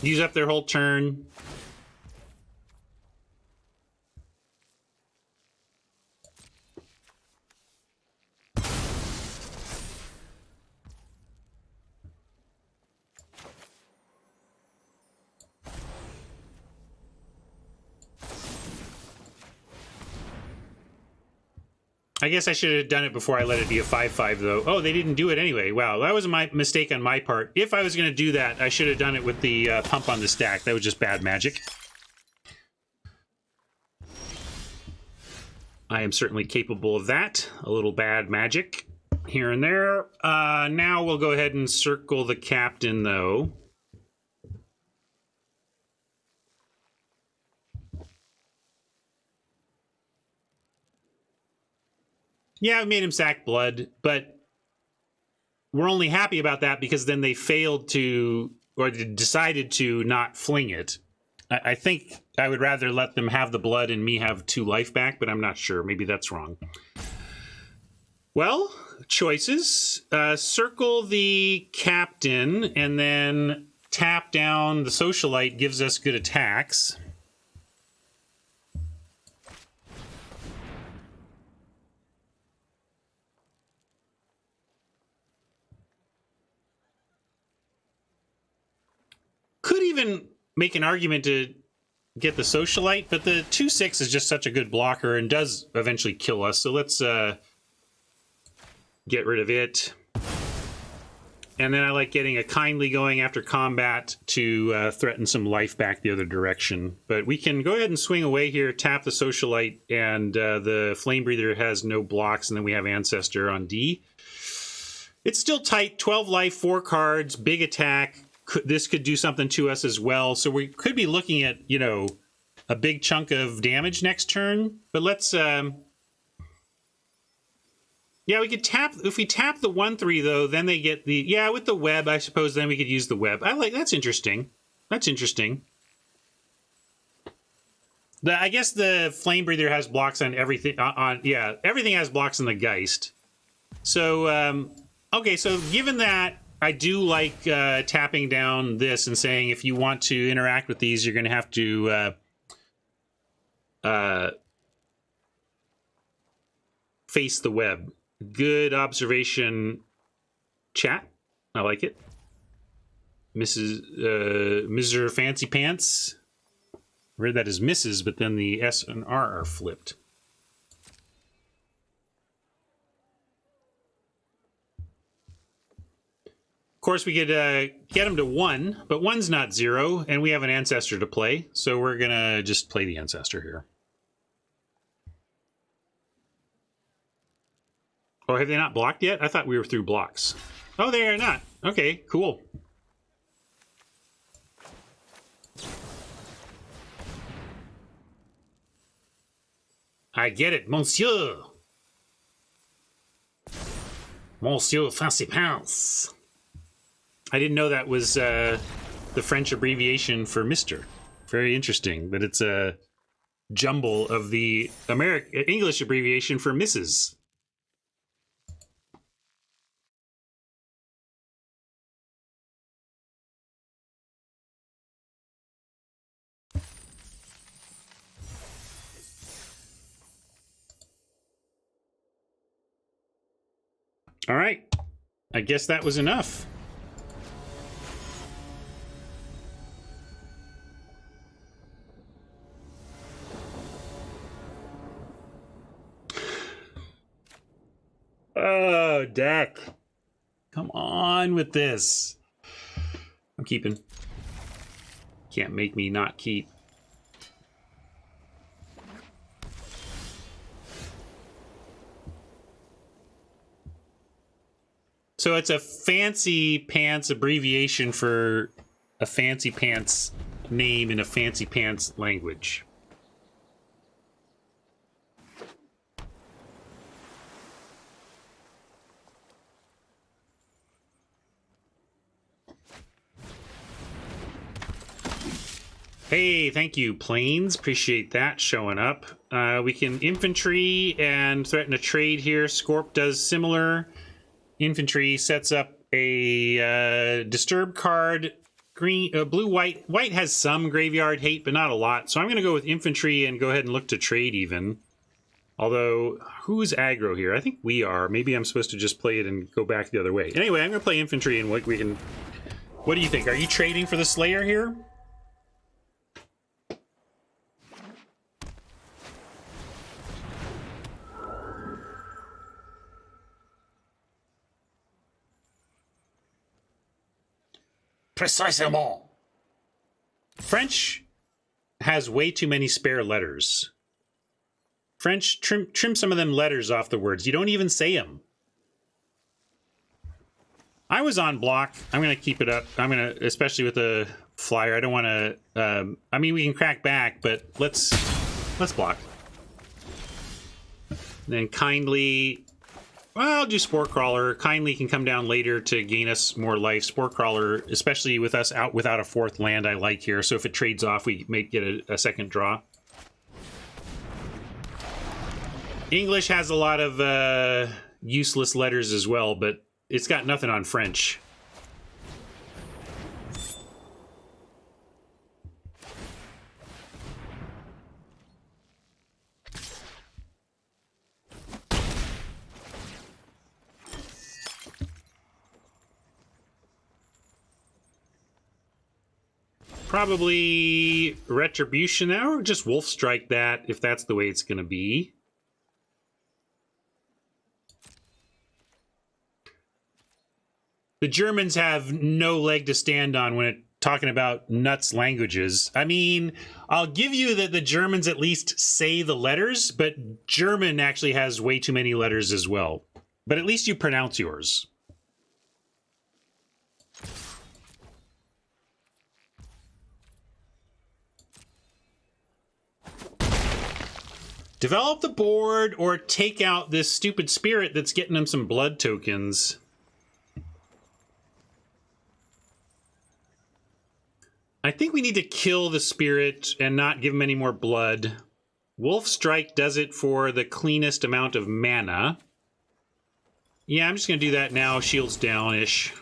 Use up their whole turn. I guess I should have done it before I let it be a 5/5, though. Oh, they didn't do it anyway. Wow, that was my mistake on my part. If I was going to do that, I should have done it with the pump on the stack. That was just bad magic. I am certainly capable of that. A little bad magic here and there. Now we'll go ahead and circle the captain, though. Yeah, I made him sack blood, but we're only happy about that because then they failed to, or decided to not fling it. I think I would rather let them have the blood and me have 2 life back, but I'm not sure. Maybe that's wrong. Well, choices. Circle the captain and then tap down the socialite gives us good attacks. Could even make an argument to get the socialite, but the 2/6 is just such a good blocker and does eventually kill us. So let's get rid of it. And then I like getting a kindly going after combat to threaten some life back the other direction. But we can go ahead and swing away here, tap the socialite, and the flame breather has no blocks, and then we have ancestor on D. It's still tight. 12 life, 4 cards, big attack. This could do something to us as well. So we could be looking at, you know, a big chunk of damage next turn. But let's, yeah, we could tap, if we tap the 1/3 though, then they get the, yeah, with the web, I suppose then we could use the web. I like, that's interesting. That's interesting. I guess the flame breather has blocks on everything, yeah, everything has blocks on the Geist. So, okay, so given that, I do like tapping down this and saying if you want to interact with these, you're going to have to face the web. Good observation, chat. I like it. Mr. Fancy Pants. I read that as Mrs., but then the S and R are flipped. Of course, we could get him to 1, but 1's not 0, and we have an ancestor to play, so we're going to just play the ancestor here. Oh, have they not blocked yet? I thought we were through blocks. Oh, they are not. Okay, cool. I get it, monsieur. Monsieur Fancy Pants. I didn't know that was the French abbreviation for Mr. Very interesting that it's a jumble of the English abbreviation for Mrs. All right. I guess that was enough. Oh, deck. Come on with this. I'm keeping. Can't make me not keep. So it's a fancy pants abbreviation for a fancy pants name in a fancy pants language. Hey, thank you, Planes. Appreciate that showing up. We can infantry and threaten a trade here. Scorp does similar. Infantry sets up a disturb card. Green, blue, white. White has some graveyard hate, but not a lot. So I'm going to go with infantry and go ahead and look to trade even. Although, who's aggro here? I think we are. Maybe I'm supposed to just play it and go back the other way. Anyway, I'm going to play infantry and what we can. What do you think? Are you trading for the Slayer here? Precisement. French has way too many spare letters. French, trim some of them letters off the words. You don't even say them. I was on block. I'm going to keep it up. I'm going to, especially with the flyer. I don't want to, I mean, we can crack back, but let's block. Then kindly Well, I'll do Spore Crawler. Kindly can come down later to gain us more life. Spore Crawler, especially with us out without a fourth land, I like here. So if it trades off, we may get a second draw. English has a lot of useless letters as well, but it's got nothing on French. Probably Retribution now, or just Wolf Strike that, if that's the way it's going to be. The Germans have no leg to stand on when talking about nuts languages. I mean, I'll give you that the Germans at least say the letters, but German actually has way too many letters as well. But at least you pronounce yours. Develop the board or take out this stupid spirit that's getting them some blood tokens. I think we need to kill the spirit and not give him any more blood. Wolf Strike does it for the cleanest amount of mana. Yeah, I'm just going to do that now. Shields down-ish.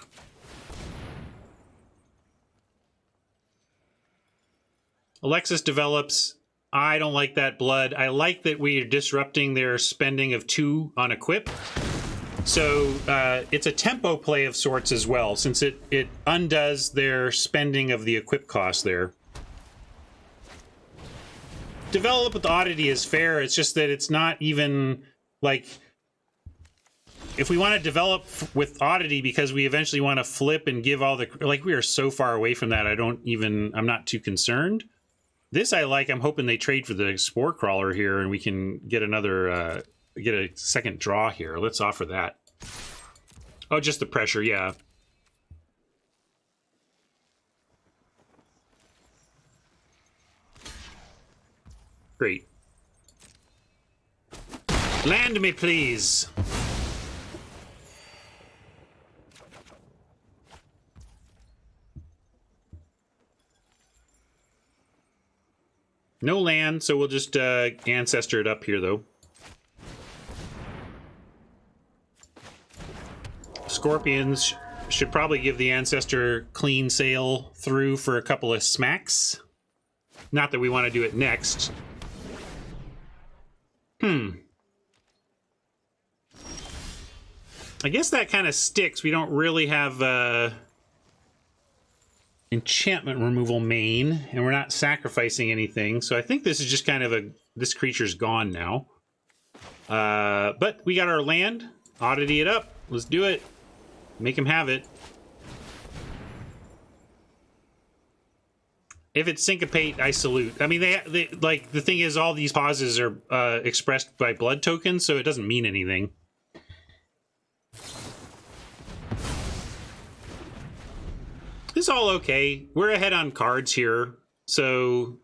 Alexis develops. I don't like that blood. I like that we are disrupting their spending of 2 on equip. So it's a tempo play of sorts as well, since it undoes their spending of the equip cost there. Develop with Oddity is fair. It's just that it's not even like... If we want to develop with Oddity because we eventually want to flip and give all the... Like, we are so far away from that, I'm not too concerned. This I like. I'm hoping they trade for the Spore Crawler here and we can get another, get a second draw here. Let's offer that. Oh, just the pressure, yeah. Great. Land me, please. No land, so we'll just Ancestor it up here, though. Scorpions should probably give the Ancestor clean sail through for a couple of smacks. Not that we want to do it next. I guess that kind of sticks. We don't really have... enchantment removal main, and we're not sacrificing anything, so I think this is just kind of this creature's gone now. But we got our land. Oddity it up. Let's do it. Make him have it. If it's Syncopate, I salute. I mean, they like, the thing is, all these pauses are expressed by blood tokens, so it doesn't mean anything. It's all okay. We're ahead on cards here, so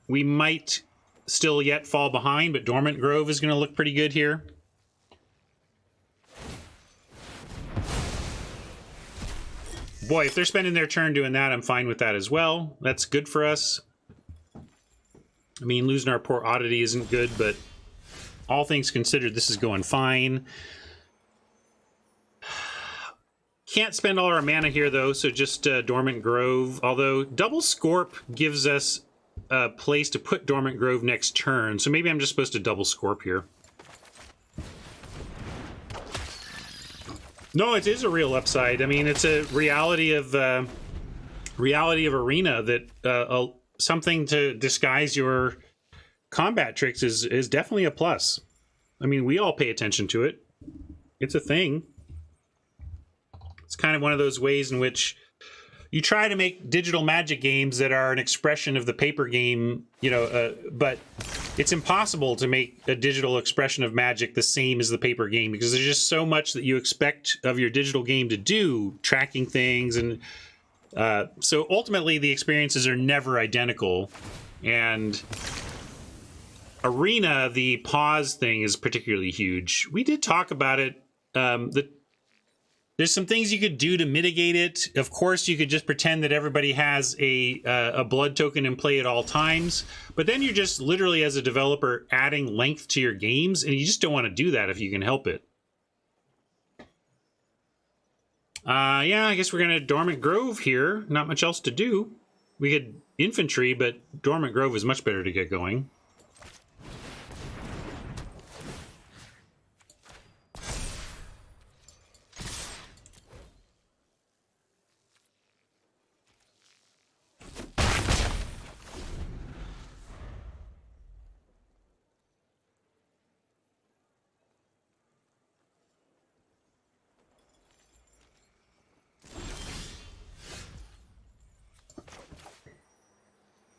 we might still yet fall behind, but Dormant Grove is going to look pretty good here. Boy, if they're spending their turn doing that, I'm fine with that as well. That's good for us. I mean, losing our poor Oddity isn't good, but all things considered, this is going fine. Can't spend all our mana here, though, so just Dormant Grove. Although Double Scorp gives us a place to put Dormant Grove next turn, so maybe I'm just supposed to Double Scorp here. No, it is a real upside. I mean, it's a reality of Arena that something to disguise your combat tricks is definitely a plus. I mean, we all pay attention to it. It's a thing. It's kind of one of those ways in which you try to make digital Magic games that are an expression of the paper game, you know, but it's impossible to make a digital expression of Magic the same as the paper game because there's just so much that you expect of your digital game to do, tracking things, and so ultimately the experiences are never identical. And Arena, the pause thing is particularly huge. We did talk about it. There's some things you could do to mitigate it. Of course, you could just pretend that everybody has a blood token in play at all times. But then you're just literally, as a developer, adding length to your games, and you just don't want to do that if you can help it. Yeah, I guess we're going to Dormant Grove here. Not much else to do. We could infantry, but Dormant Grove is much better to get going.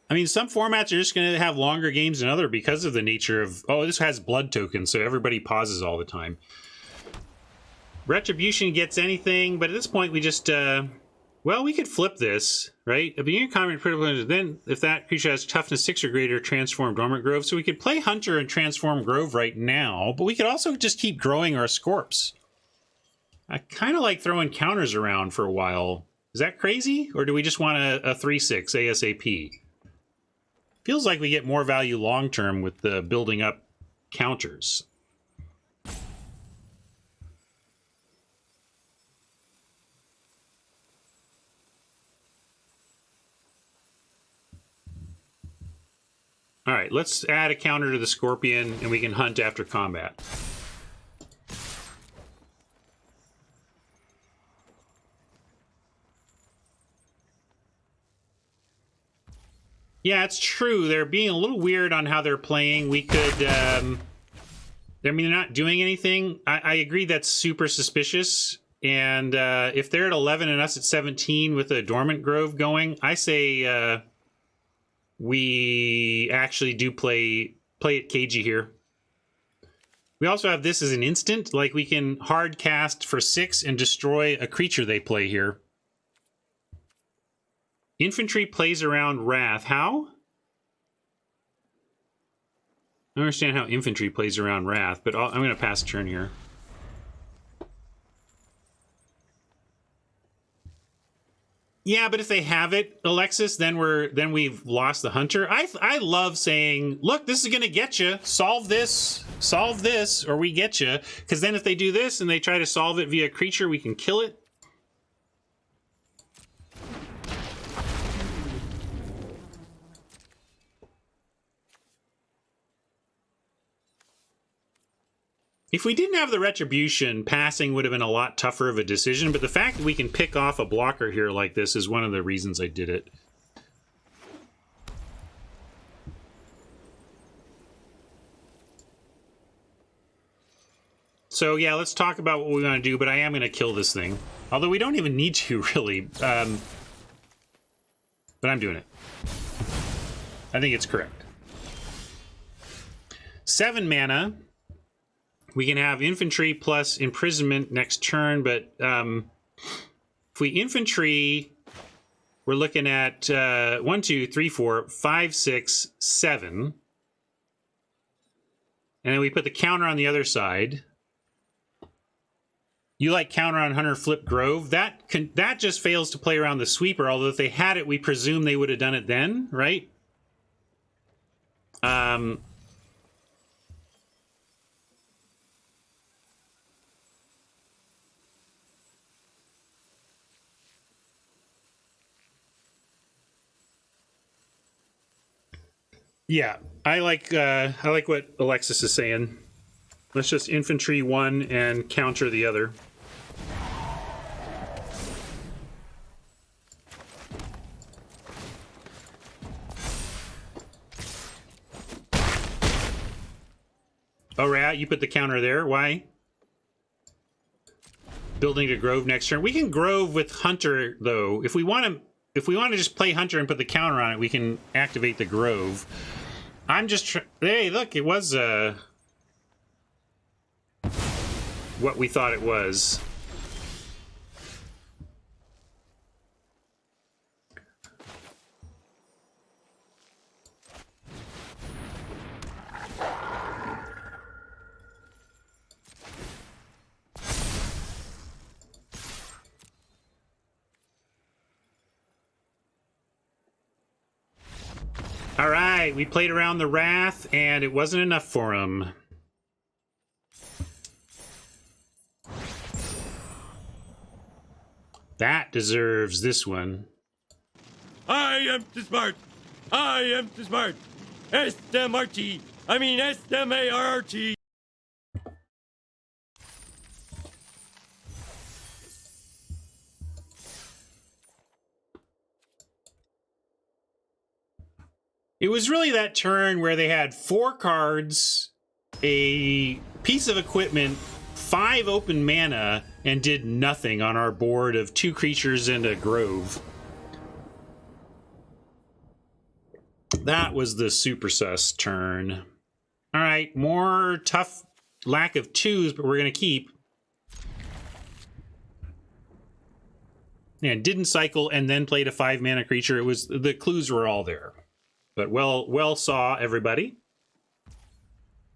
I mean, some formats are just going to have longer games than other because of the nature of, oh, this has blood tokens, so everybody pauses all the time. Retribution gets anything, but at this point we just, well, we could flip this, right? A beginning comment critical, then if that creature has toughness 6 or greater, transform Dormant Grove. So we could play Hunter and transform Grove right now, but we could also just keep growing our Scorps. I kind of like throwing counters around for a while. Is that crazy? Or do we just want a 3/6 ASAP? Feels like we get more value long-term with the building up counters. All right, let's add a counter to the Scorpion, and we can hunt after combat. Yeah, it's true. They're being a little weird on how they're playing. We could, I mean, they're not doing anything. I agree that's super suspicious. And if they're at 11 and us at 17 with a Dormant Grove going, I say we actually do play it cagey here. We also have this as an instant. Like, we can hard cast for 6 and destroy a creature they play here. Infantry plays around Wrath. How? I don't understand how infantry plays around Wrath, but I'm going to pass a turn here. Yeah, but if they have it, Alexis, then we've lost the Hunter. I love saying, look, this is going to get you. Solve this, or we get you. Because then if they do this and they try to solve it via creature, we can kill it. If we didn't have the Retribution, passing would have been a lot tougher of a decision, but the fact that we can pick off a blocker here like this is one of the reasons I did it. So yeah, let's talk about what we want to do, but I am going to kill this thing. Although we don't even need to, really. But I'm doing it. I think it's correct. 7 mana. We can have infantry plus imprisonment next turn, but if we infantry, we're looking at 1, 2, 3, 4, 5, 6, 7. And then we put the counter on the other side. You like counter on Hunter Flip Grove. That just fails to play around the sweeper, although if they had it, we presume they would have done it then, right? Yeah, I like what Alexis is saying. Let's just infantry 1 and counter the other. Oh, right, you put the counter there. Why? Building to Grove next turn. We can Grove with Hunter though. If we want to just play Hunter and put the counter on it, we can activate the Grove. I'm just hey, look, it was what we thought it was. All right, we played around the Wrath, and it wasn't enough for him. That deserves this one. I am too smart. I am too smart. S-M-R-T. I mean S-M-A-R-T. It was really that turn where they had 4 cards, a piece of equipment, 5 open mana, and did nothing on our board of 2 creatures and a grove. That was the super sus turn. All right, more tough lack of 2s, but we're going to keep. And didn't cycle and then played a 5 mana creature. It was, the clues were all there. But well saw, everybody.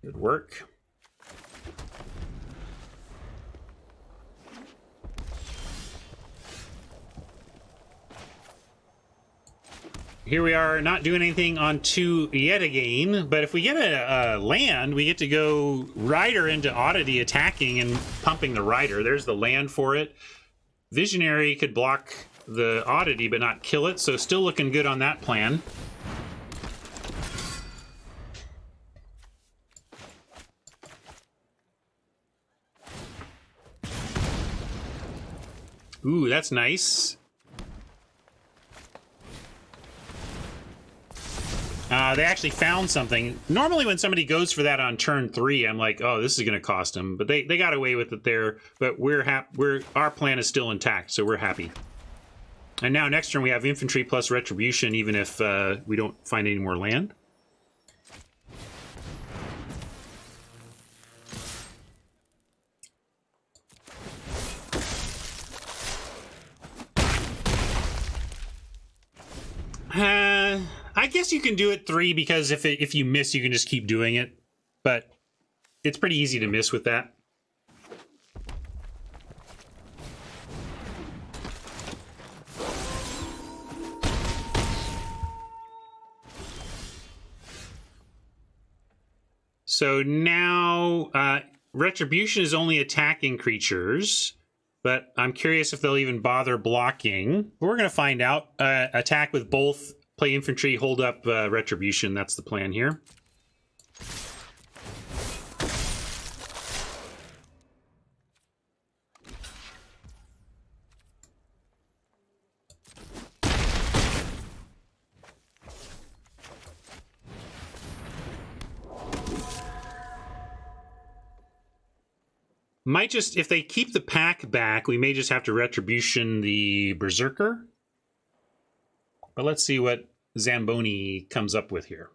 Good work. Here we are, not doing anything on 2 yet again, but if we get a land, we get to go Rider into Oddity, attacking and pumping the Rider. There's the land for it. Visionary could block the Oddity but not kill it, so still looking good on that plan. Ooh, that's nice. They actually found something. Normally when somebody goes for that on turn 3, I'm like, oh, this is going to cost them. But they got away with it there. But our plan is still intact, so we're happy. And now next turn we have infantry plus retribution, even if we don't find any more land. I guess you can do it 3 because if you miss, you can just keep doing it. But it's pretty easy to miss with that. So now Retribution is only attacking creatures, but I'm curious if they'll even bother blocking. We're going to find out. Attack with both. Play infantry, hold up Retribution. That's the plan here. Might just, if they keep the pack back, we may just have to Retribution the Berserker. But let's see what Zamboni comes up with here.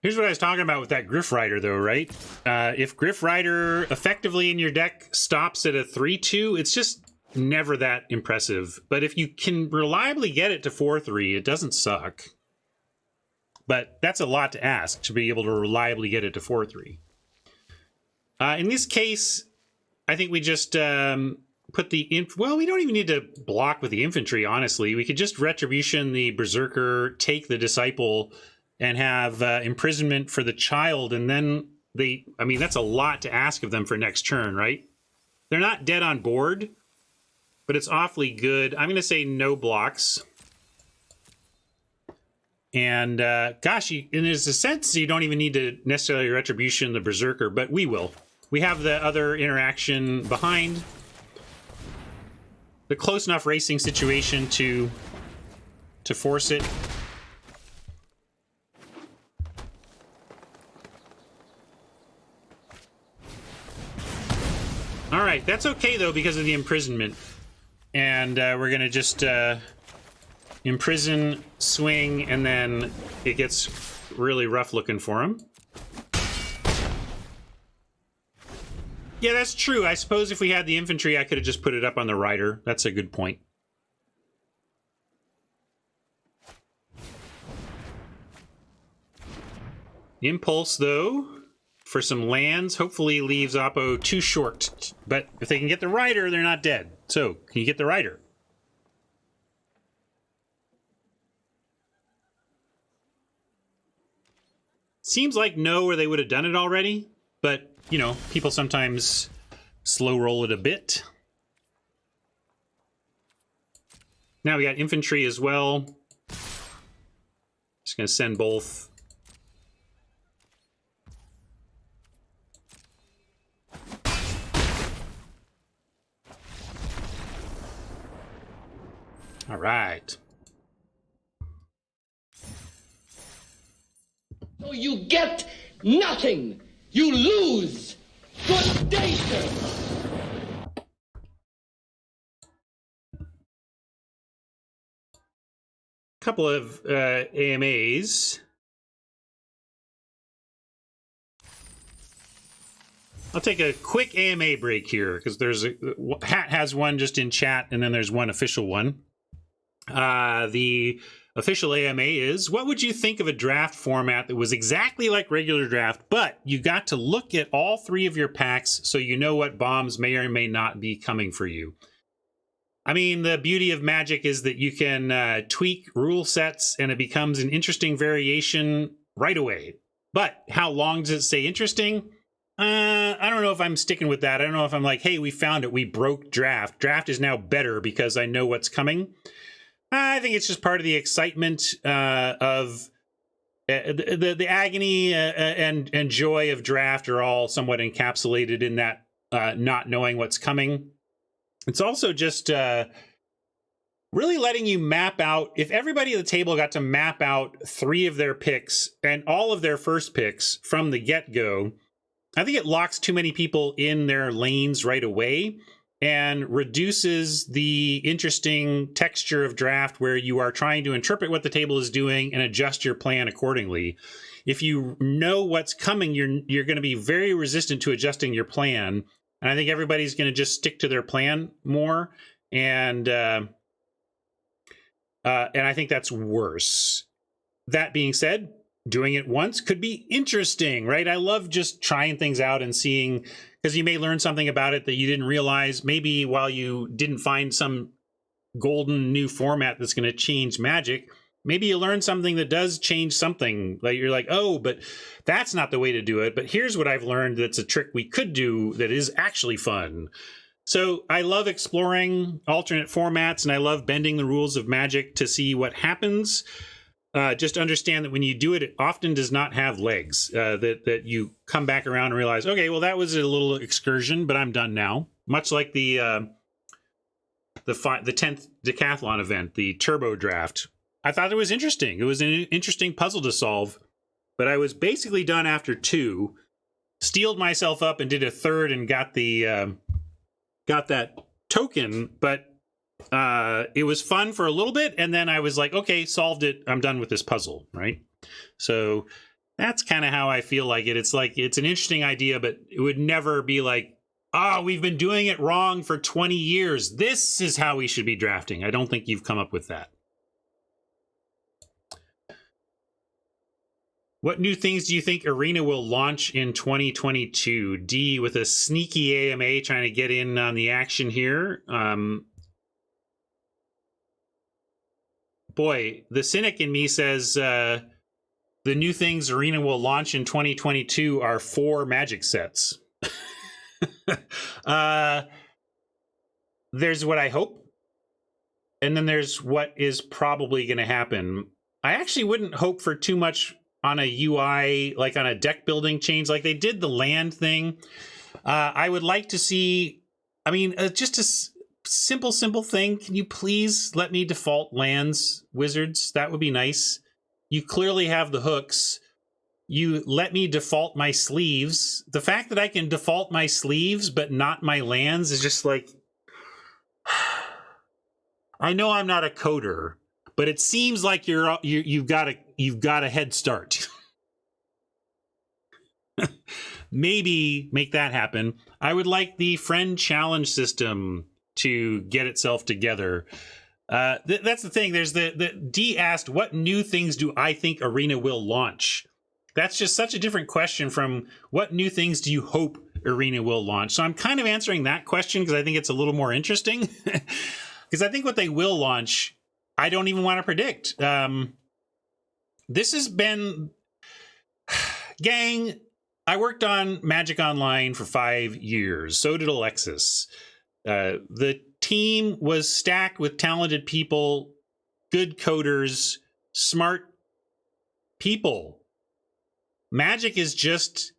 Here's what I was talking about with that Griff Rider, though, right? If Griff Rider effectively in your deck stops at a 3-2, it's just never that impressive. But if you can reliably get it to 4-3, it doesn't suck. But that's a lot to ask, to be able to reliably get it to 4-3. In this case, I think we just put the... Well, we don't even need to block with the infantry, honestly. We could just Retribution the Berserker, take the Disciple, and have imprisonment for the child, and then they... I mean, that's a lot to ask of them for next turn, right? They're not dead on board, but it's awfully good. I'm going to say no blocks. And gosh, and there's a sense you don't even need to necessarily Retribution the Berserker, but we will. We have the other interaction behind. The close enough racing situation to force it. All right, that's okay though because of the imprisonment. And we're gonna just imprison, swing, and then it gets really rough looking for him. Yeah, that's true. I suppose if we had the infantry, I could have just put it up on the Rider. That's a good point. Impulse, though. for some lands. Hopefully leaves Oppo too short. But if they can get the rider, they're not dead. So, can you get the rider? Seems like no, or they would have done it already. But, you know, people sometimes slow roll it a bit. Now we got infantry as well. Just going to send both. All right. So you get nothing. You lose. Good day, sir. Couple of AMAs. I'll take a quick AMA break here because there's Hat has one just in chat, and then there's one official one. The official AMA is, what would you think of a draft format that was exactly like regular draft, but you got to look at all three of your packs so you know what bombs may or may not be coming for you? I mean, the beauty of Magic is that you can tweak rule sets and it becomes an interesting variation right away. But how long does it stay interesting? I don't know if I'm sticking with that. I don't know if I'm like, hey, we found it. We broke draft. Draft is now better because I know what's coming. I think it's just part of the excitement of the agony and joy of draft are all somewhat encapsulated in that not knowing what's coming. It's also just really letting you map out. If everybody at the table got to map out three of their picks and all of their first picks from the get-go, I think it locks too many people in their lanes right away and reduces the interesting texture of draft where you are trying to interpret what the table is doing and adjust your plan accordingly. If you know what's coming, you're going to be very resistant to adjusting your plan. And I think everybody's going to just stick to their plan more. And I think that's worse. That being said, doing it once could be interesting, right? I love just trying things out and seeing, because you may learn something about it that you didn't realize. Maybe while you didn't find some golden new format that's going to change Magic, maybe you learn something that does change something. Like you're like, oh, but that's not the way to do it. But here's what I've learned that's a trick we could do that is actually fun. So I love exploring alternate formats, and I love bending the rules of Magic to see what happens. Just understand that when you do it, it often does not have legs. That you come back around and realize, okay, well, that was a little excursion, but I'm done now. Much like the 10th decathlon event, the turbo draft. I thought it was interesting. It was an interesting puzzle to solve, but I was basically done after 2. Steeled myself up and did a third and got that token, but it was fun for a little bit, and then I was like, okay, solved it. I'm done with this puzzle, right? So that's kind of how I feel like it. It's like, it's an interesting idea, but it would never be like, oh, we've been doing it wrong for 20 years. This is how we should be drafting. I don't think you've come up with that. What new things do you think Arena will launch in 2022? D with a sneaky AMA trying to get in on the action here. Boy, the cynic in me says the new things Arena will launch in 2022 are 4 Magic sets. There's what I hope, and then there's what is probably going to happen. I actually wouldn't hope for too much on a UI, like on a deck building change, like they did the land thing. I would like to see, I mean, just a simple thing. Can you please let me default lands, Wizards? That would be nice. You clearly have the hooks. You let me default my sleeves. The fact that I can default my sleeves but not my lands is just like, I know I'm not a coder, but it seems like you've got a head start. Maybe make that happen. I would like the friend challenge system to get itself together. That's the thing. There's the D asked, what new things do I think Arena will launch? that's just such a different question from what new things do you hope Arena will launch. So I'm kind of answering that question because I think it's a little more interesting. Because I think what they will launch, I don't even want to predict. This has been... Gang, I worked on Magic Online for 5 years. So did Alexis. The team was stacked with talented people, good coders, smart people. Magic is just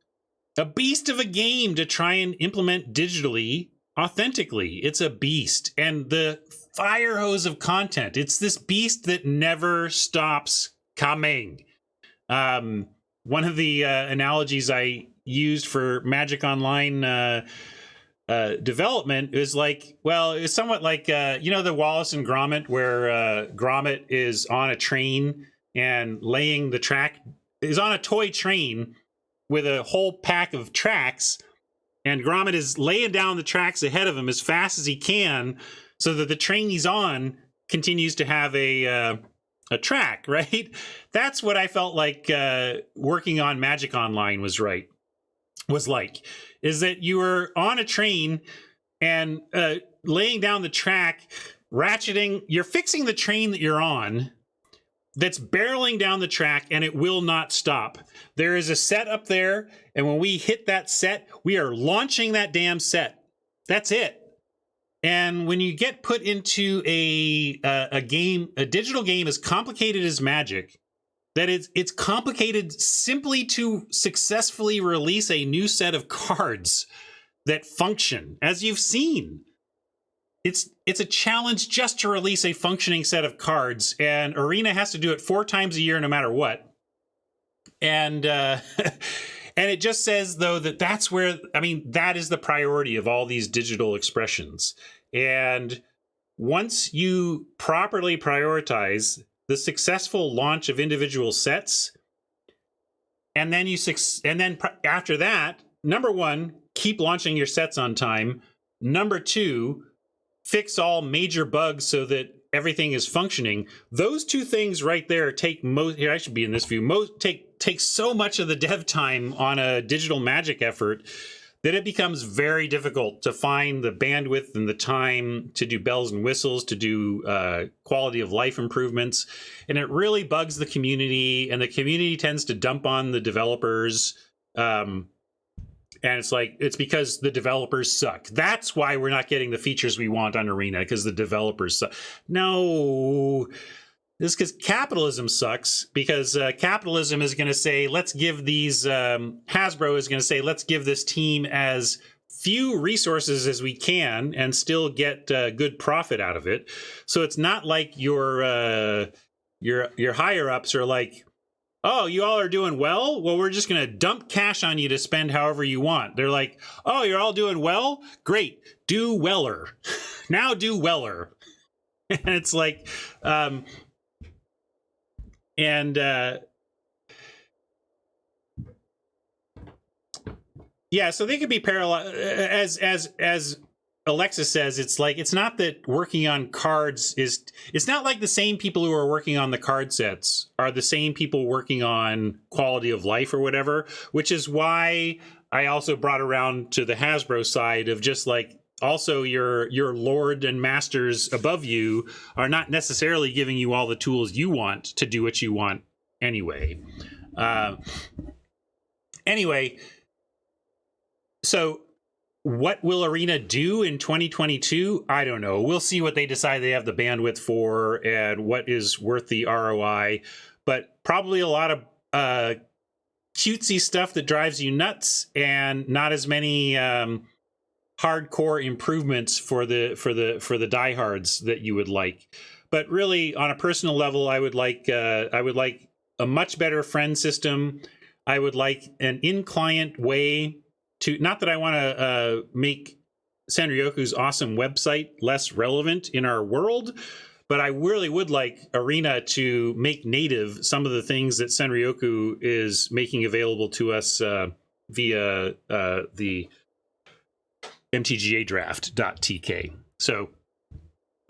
a beast of a game to try and implement digitally, authentically. It's a beast. And the fire hose of content, it's this beast that never stops coming. One of the analogies I used for Magic Online development is like, well, it's somewhat like, the Wallace and Gromit, where Gromit is on a train and laying the track, is on a toy train with a whole pack of tracks, and Gromit is laying down the tracks ahead of him as fast as he can so that the train he's on continues to have a track, right? That's what I felt like working on Magic Online was like, is that you were on a train and laying down the track, ratcheting, you're fixing the train that you're on that's barreling down the track, and it will not stop. There is a set up there, and when we hit that set, we are launching that damn set. That's it. And when you get put into a game, a digital game as complicated as Magic, that it's complicated simply to successfully release a new set of cards that function, as you've seen. It's a challenge just to release a functioning set of cards, and Arena has to do it 4 times a year no matter what. And and it just says, though, that's where, I mean, that is the priority of all these digital expressions. And once you properly prioritize the successful launch of individual sets, and then after that, number 1, keep launching your sets on time. Number 2, fix all major bugs so that everything is functioning. Those 2 things right there take here, I should be in this view, take so much of the dev time on a digital Magic effort that it becomes very difficult to find the bandwidth and the time to do bells and whistles, to do quality of life improvements. And it really bugs the community, and the community tends to dump on the developers. And it's because the developers suck. That's why we're not getting the features we want on Arena, because the developers suck. No, this is because capitalism sucks, because capitalism is going to say, let's give these, Hasbro is going to say, let's give this team as few resources as we can and still get good profit out of it. So it's not like your higher ups are like, oh, you all are doing well? Well, we're just going to dump cash on you to spend however you want. They're like, oh, you're all doing well? Great. Do weller. Now do weller. And it's like, yeah, so they could be parallel. As Alexis says, it's like, it's not that working on cards it's not like the same people who are working on the card sets are the same people working on quality of life or whatever, which is why I also brought around to the Hasbro side of just like, also your lord and masters above you are not necessarily giving you all the tools you want to do what you want anyway. So what will Arena do in 2022? I don't know. We'll see what they decide they have the bandwidth for and what is worth the ROI. But probably a lot of cutesy stuff that drives you nuts, and not as many hardcore improvements for the diehards that you would like. But really, on a personal level, I would like a much better friend system. I would like an in-client way to, not that I want to make Sanryoku's awesome website less relevant in our world, but I really would like Arena to make native some of the things that Sanryoku is making available to us via the MTGA draft.tk. So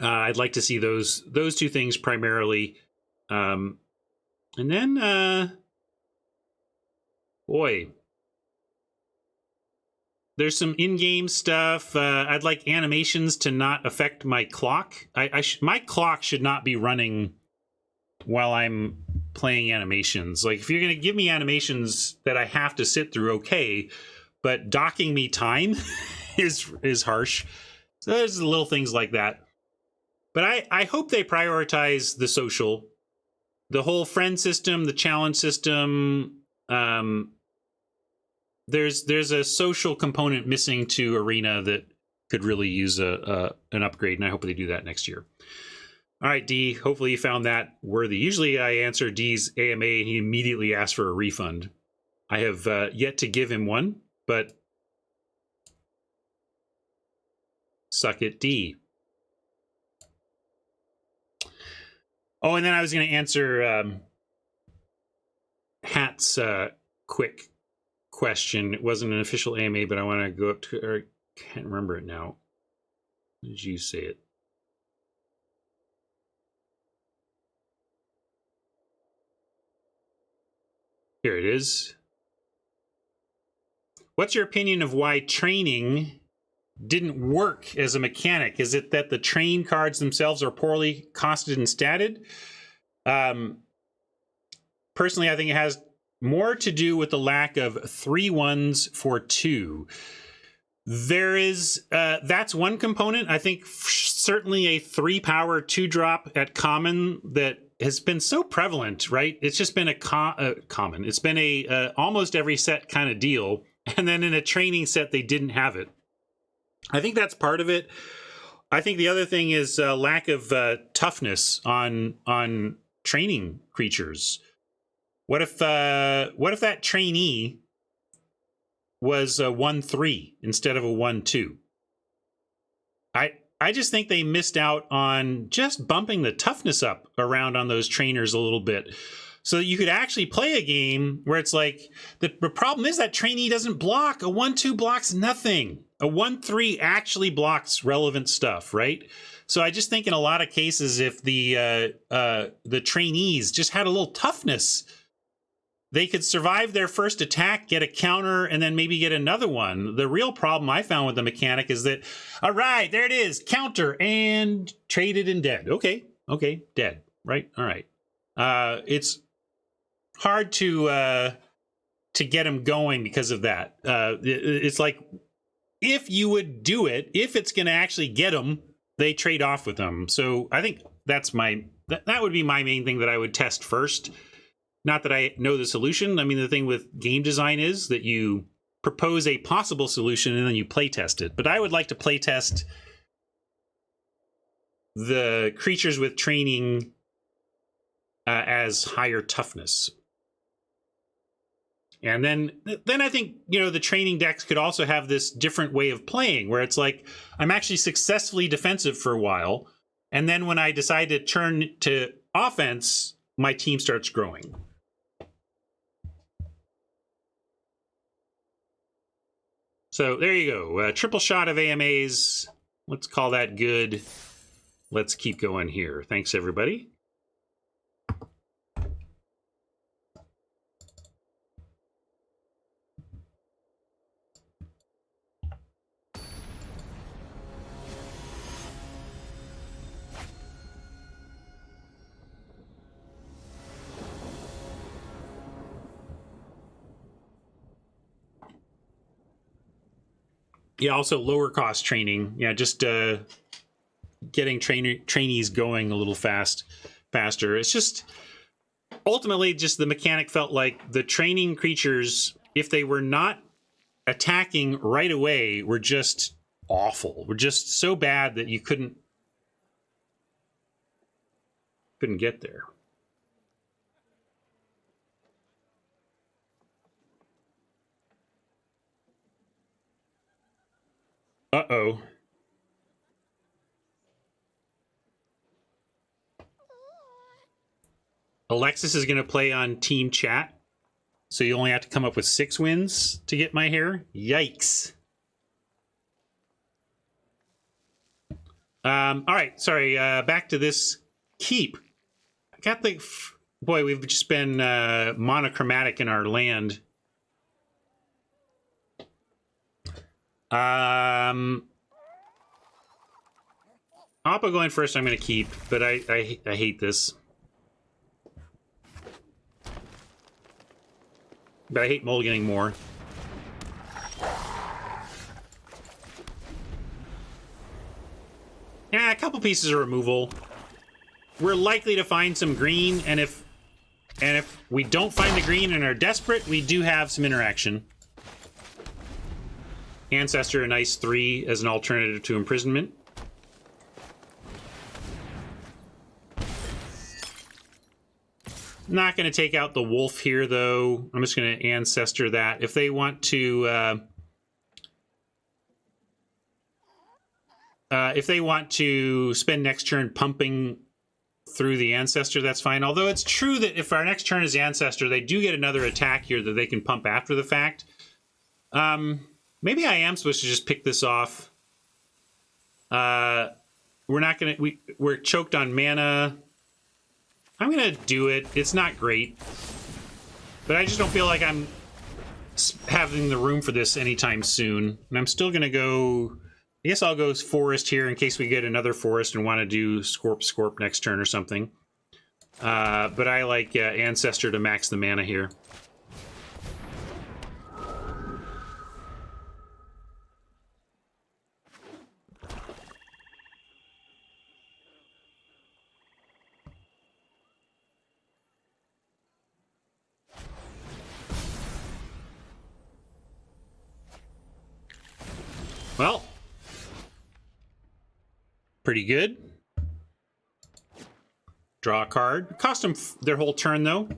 I'd like to see those 2 things primarily. And then Boy. There's some in-game stuff. I'd like animations to not affect my clock. My clock should not be running while I'm playing animations. Like, if you're going to give me animations that I have to sit through, okay, but docking me time is harsh. So there's little things like that. But I hope they prioritize the social, the whole friend system, the challenge system. There's a social component missing to Arena that could really use an upgrade, and I hope they do that next year. All right, D, hopefully you found that worthy. Usually I answer D's AMA and he immediately asks for a refund. I have yet to give him one, but suck it, D. Oh, and then I was going to answer Hat's quick question. It wasn't an official AMA, but I want to go up to, or I can't remember it now. How did you say it? Here it is. What's your opinion of why training didn't work as a mechanic? Is it that the train cards themselves are poorly costed and statted? Personally, I think it has more to do with the lack of 3/1s for 2. There is, that's one component. I think certainly a 3-power 2-drop at common that has been so prevalent, right? It's just been a common. It's been a almost every set kind of deal. And then in a training set, they didn't have it. I think that's part of it. I think the other thing is lack of toughness on training creatures. What if that trainee was a 1/3 instead of a 1/2? I just think they missed out on just bumping the toughness up around on those trainers a little bit, so that you could actually play a game where it's like the problem is that trainee doesn't block. A 1/2 blocks nothing. A 1/3 actually blocks relevant stuff, right? So I just think in a lot of cases, if the trainees just had a little toughness, they could survive their first attack, get a counter, and then maybe get another one. The real problem I found with the mechanic is that, all right, there it is, counter, and traded and dead. Okay, dead, right? All right. It's hard to get them going because of that. It's like, if you would do it, if it's going to actually get them, they trade off with them. So I think that's that would be my main thing that I would test first. Not that I know the solution. I mean, the thing with game design is that you propose a possible solution and then you play test it. But I would like to play test the creatures with training as higher toughness. And then I think, the training decks could also have this different way of playing where it's like, I'm actually successfully defensive for a while. And then when I decide to turn to offense, my team starts growing. So there you go. Triple shot of AMAs. Let's call that good. Let's keep going here. Thanks, everybody. Yeah, also lower cost training. Yeah, just getting trainees going a little faster. It's just ultimately just the mechanic felt like the training creatures, if they were not attacking right away, were just awful. Were just so bad that you couldn't get there. Uh-oh. Alexis is going to play on team chat, so you only have to come up with 6 wins to get my hair. Yikes. All right, sorry, back to this keep. I got the... Boy, we've just been monochromatic in our land. Oppo going first, I'm going to keep, but I hate this. But I hate mulliganing more. Yeah, a couple pieces of removal. We're likely to find some green, and if we don't find the green and are desperate, we do have some interaction. Ancestor, a nice 3 as an alternative to imprisonment. Not going to take out the wolf here, though. I'm just going to ancestor that. If they want to... if they want to spend next turn pumping through the ancestor, that's fine. Although it's true that if our next turn is ancestor, they do get another attack here that they can pump after the fact. Maybe I am supposed to just pick this off. We're not gonna. We're choked on mana. I'm gonna do it. It's not great, but I just don't feel like I'm having the room for this anytime soon. And I'm still gonna go. I guess I'll go forest here in case we get another forest and want to do Scorp next turn or something. But I like Ancestor to max the mana here. Well, pretty good. Draw a card. Cost them their whole turn, though.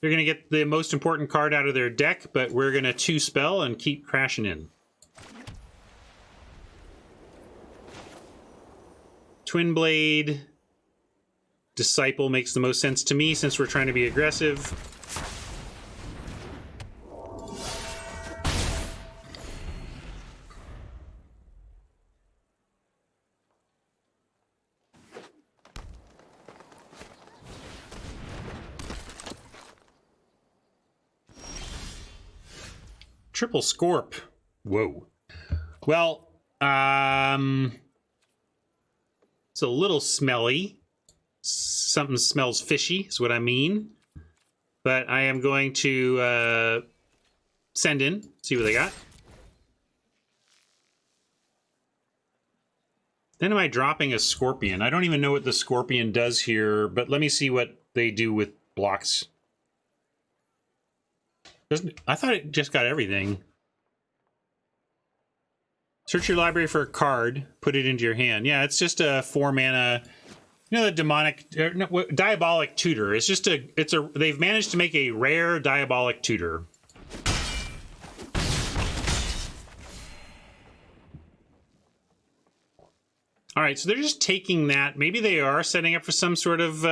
They're going to get the most important card out of their deck, but we're going to 2-spell and keep crashing in. Twin Blade. Disciple makes the most sense to me since we're trying to be aggressive. Triple Scorp. Whoa. Well, it's a little smelly. Something smells fishy is what I mean. But I am going to send in, see what they got. Then am I dropping a Scorpion? I don't even know what the Scorpion does here, but let me see what they do with blocks. I thought it just got everything. Search your library for a card, put it into your hand. Yeah, it's just a 4-mana. You know the diabolic tutor. It's just they've managed to make a rare diabolic tutor. All right, so they're just taking that. Maybe they are setting up for some sort of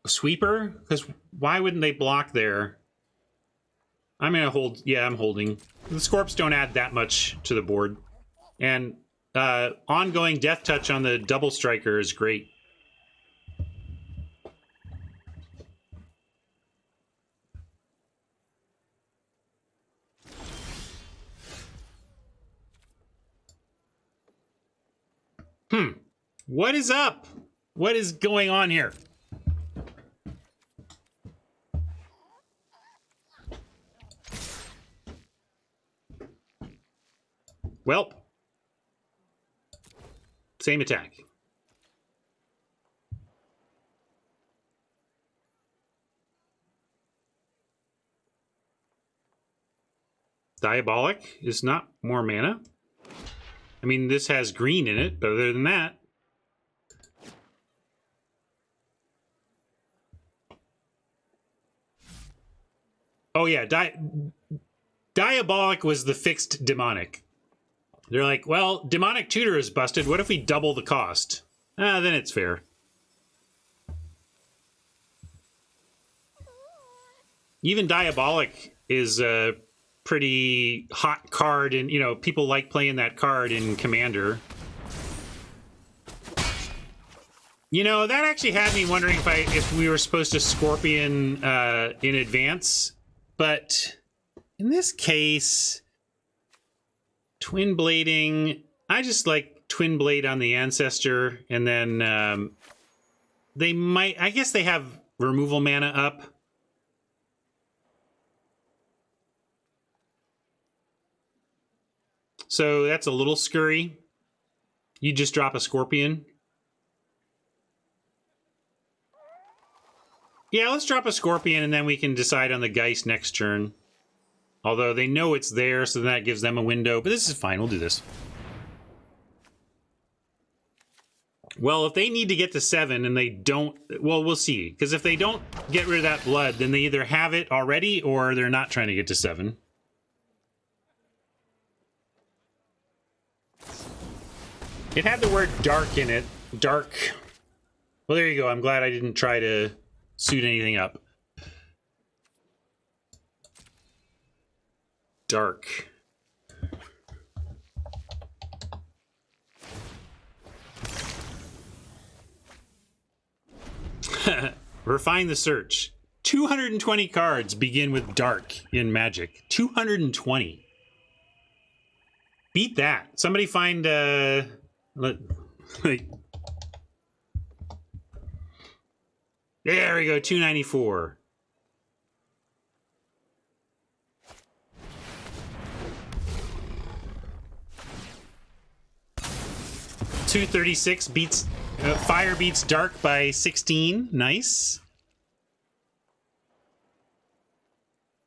sweeper, because why wouldn't they block there? I'm gonna hold. Yeah, I'm holding. The Scorps don't add that much to the board, and ongoing death touch on the double striker is great. What is up? What is going on here? Well, same attack. Diabolic is not more mana. I mean, this has green in it, but other than that... Oh yeah, Diabolic was the fixed demonic. They're like, well, demonic tutor is busted. What if we double the cost? Then it's fair. Even Diabolic is a pretty hot card, and people like playing that card in Commander. That actually had me wondering if we were supposed to Scorpion in advance, but in this case, twin blading, I just like twin blade on the ancestor, and then they might, I guess they have removal mana up. So that's a little scurry. You just drop a Scorpion. Yeah, let's drop a Scorpion, and then we can decide on the Geist next turn. Although they know it's there, so that gives them a window. But this is fine. We'll do this. Well, if they need to get to 7 and they don't... Well, we'll see. Because if they don't get rid of that blood, then they either have it already or they're not trying to get to 7. It had the word dark in it. Dark. Well, there you go. I'm glad I didn't try to suit anything up. Dark. Refine the search. 220 cards begin with dark in Magic. 220. Beat that. Somebody find like, there we go, 294. $236 beats fire beats dark by 16. Nice.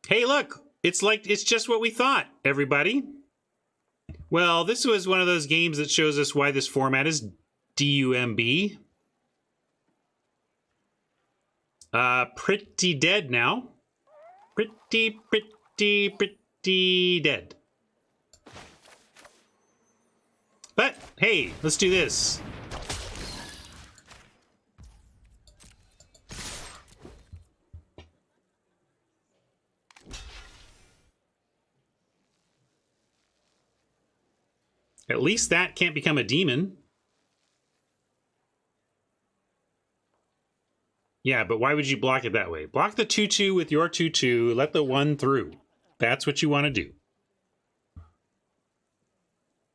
Hey, look, it's just what we thought, everybody. Well, this was one of those games that shows us why this format is DUMB. Pretty dead now. Pretty dead. But, hey, let's do this. At least that can't become a demon. Yeah, but why would you block it that way? Block the 2/2 with your 2/2, let the 1 through. That's what you want to do.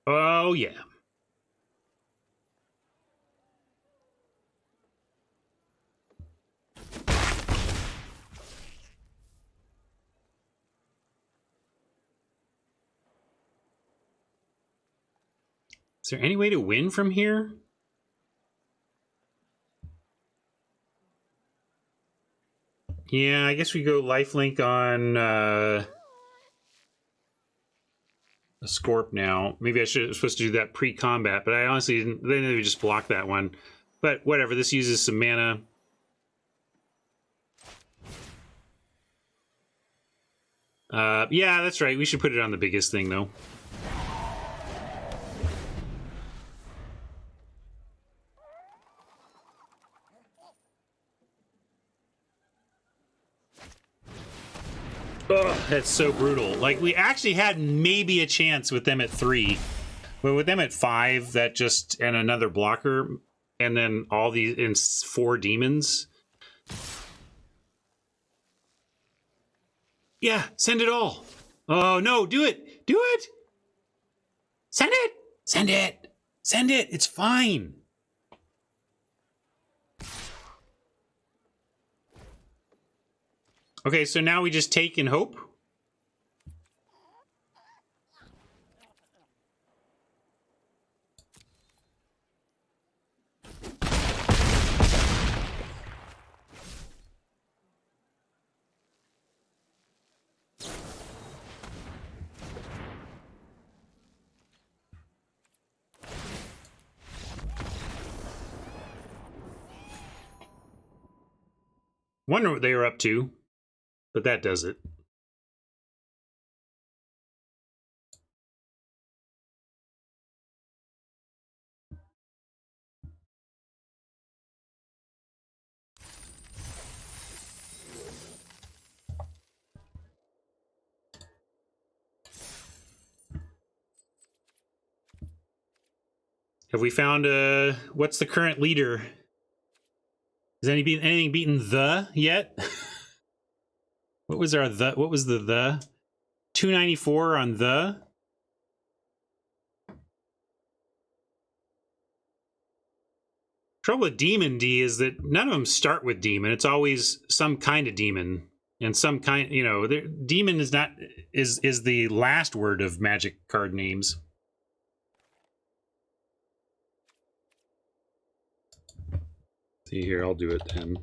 Oh, yeah. Is there any way to win from here? Yeah, I guess we go lifelink on a Scorp now. Maybe I was supposed to do that pre-combat, but I honestly didn't. Then we just blocked that one. But whatever, this uses some mana. Yeah, that's right. We should put it on the biggest thing, though. Ugh, that's so brutal. Like, we actually had maybe a chance with them at 3. But with them at 5, that just... And another blocker. And then all these... in 4 demons. Yeah, send it all. Oh, no, do it. Do it. Send it. Send it. Send it. It's fine. Okay, so now we just take and hope. Wonder what they were up to. But that does it. Have we found what's the current leader? Has anything beaten the yet? What was the? 294 on the. Trouble with Demon D is that none of them start with demon. It's always some kind of demon. And some kind, you know, demon is not is the last word of Magic card names. See here, I'll do it then.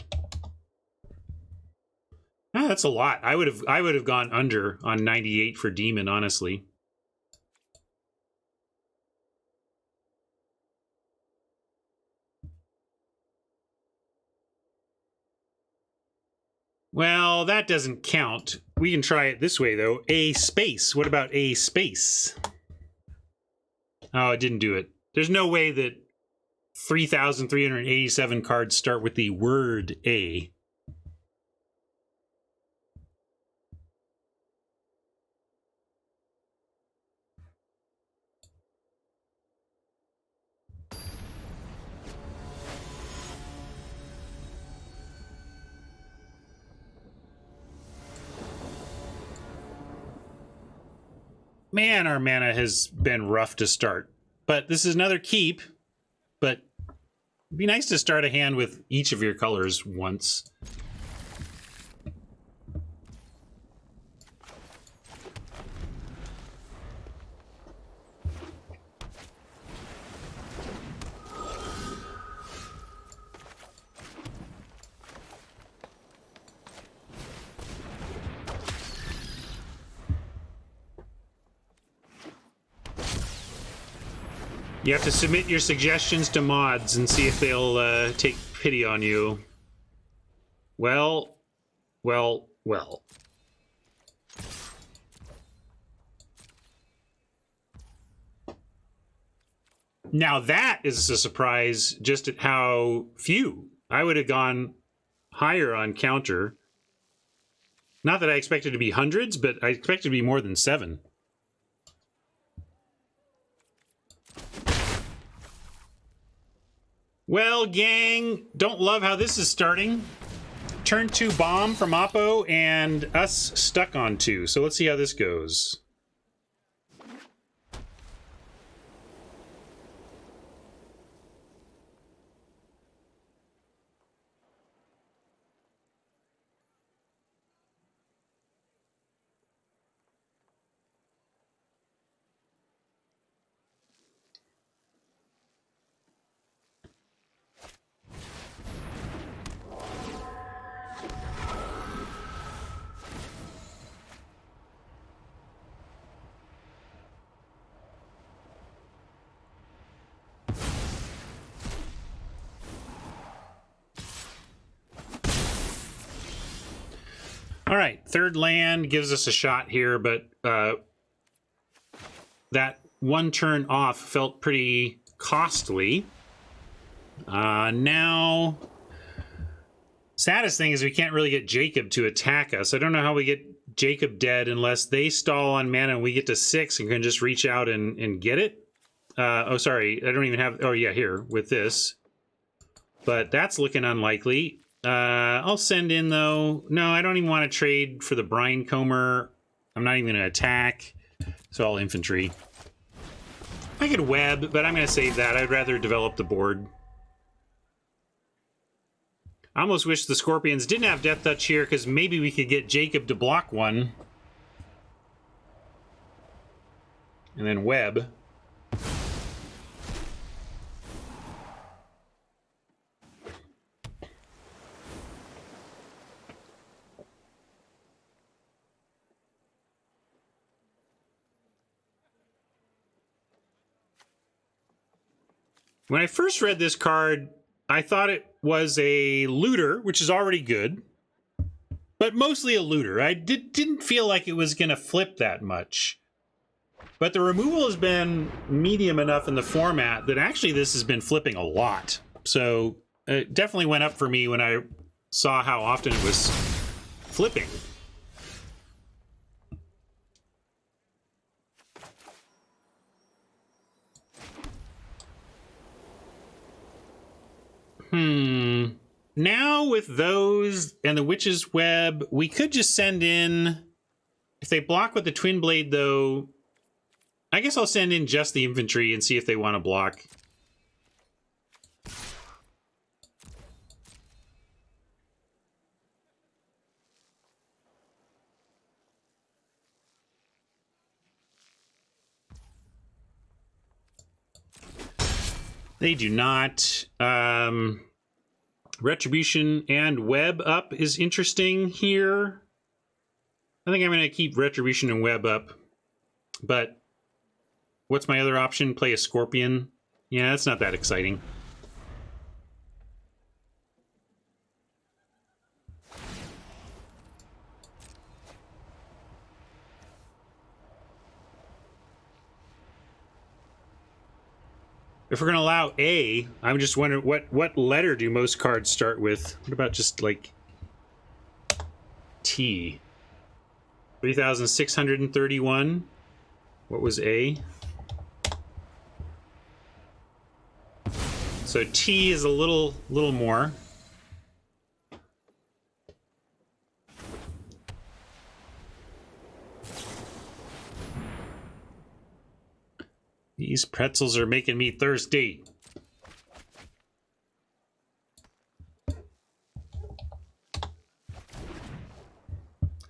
Ah, that's a lot. I would have gone under on 98 for demon, honestly. Well, that doesn't count. We can try it this way, though. A space. What about a space? Oh, it didn't do it. There's no way that 3,387 cards start with the word A. Man, our mana has been rough to start. But this is another keep. But it'd be nice to start a hand with each of your colors once. You have to submit your suggestions to mods and see if they'll take pity on you. Well. Now that is a surprise just at how few. I would have gone higher on counter. Not that I expected to be hundreds, but I expected to be more than 7. Well, gang, don't love how this is starting. Turn 2 bomb from Oppo and us stuck on 2. So let's see how this goes. All right, third land gives us a shot here, but that one turn off felt pretty costly. Now, saddest thing is we can't really get Jacob to attack us. I don't know how we get Jacob dead unless they stall on mana and we get to 6 and can just reach out and get it. Oh, sorry, I don't even have... Oh, yeah, here, with this. But that's looking unlikely. I'll send in, though. No, I don't even want to trade for the Brine Comber. I'm not even going to attack. So I'll infantry. I could web, but I'm going to save that. I'd rather develop the board. I almost wish the Scorpions didn't have Death Touch here, because maybe we could get Jacob to block one. And then web. When I first read this card, I thought it was a looter, which is already good, but mostly a looter. I didn't feel like it was going to flip that much. But the removal has been medium enough in the format that actually this has been flipping a lot. So it definitely went up for me when I saw how often it was flipping. Now with those and the Witch's Web, we could just send in If they block with the Twin Blade, though, I guess I'll send in just the infantry and see if they want to block. They do not. Retribution and Web up is interesting here. I think I'm going to keep Retribution and Web up. But what's my other option? Play a Scorpion? Yeah, that's not that exciting. If we're going to allow A, I'm just wondering what letter do most cards start with? What about just like T? 3,631. What was A? So T is a little more. These pretzels are making me thirsty.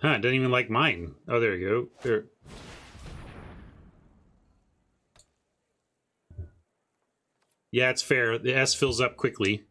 Huh, it doesn't even like mine. Oh, there you go. There. Yeah, it's fair. The S fills up quickly.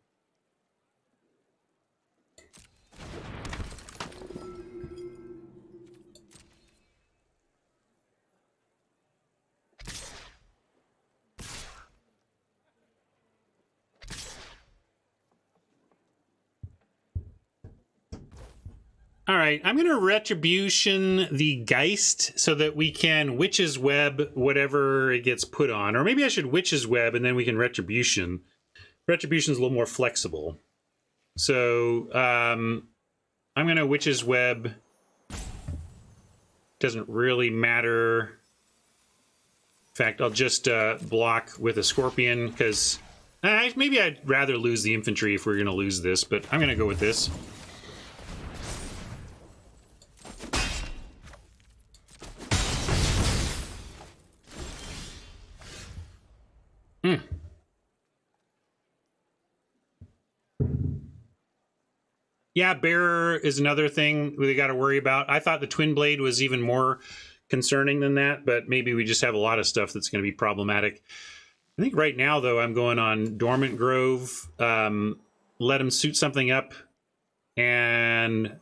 All right, I'm going to Retribution the Geist so that we can Witch's Web whatever it gets put on. Or maybe I should Witch's Web and then we can Retribution. Retribution is a little more flexible. So I'm going to Witch's Web. Doesn't really matter. In fact, I'll just block with a Scorpion because maybe I'd rather lose the infantry if we're going to lose this, but I'm going to go with this. Yeah, Bearer is another thing we got to worry about. I thought the Twin Blade was even more concerning than that, but maybe we just have a lot of stuff that's going to be problematic. I think right now, though, I'm going on Dormant Grove, let him suit something up, and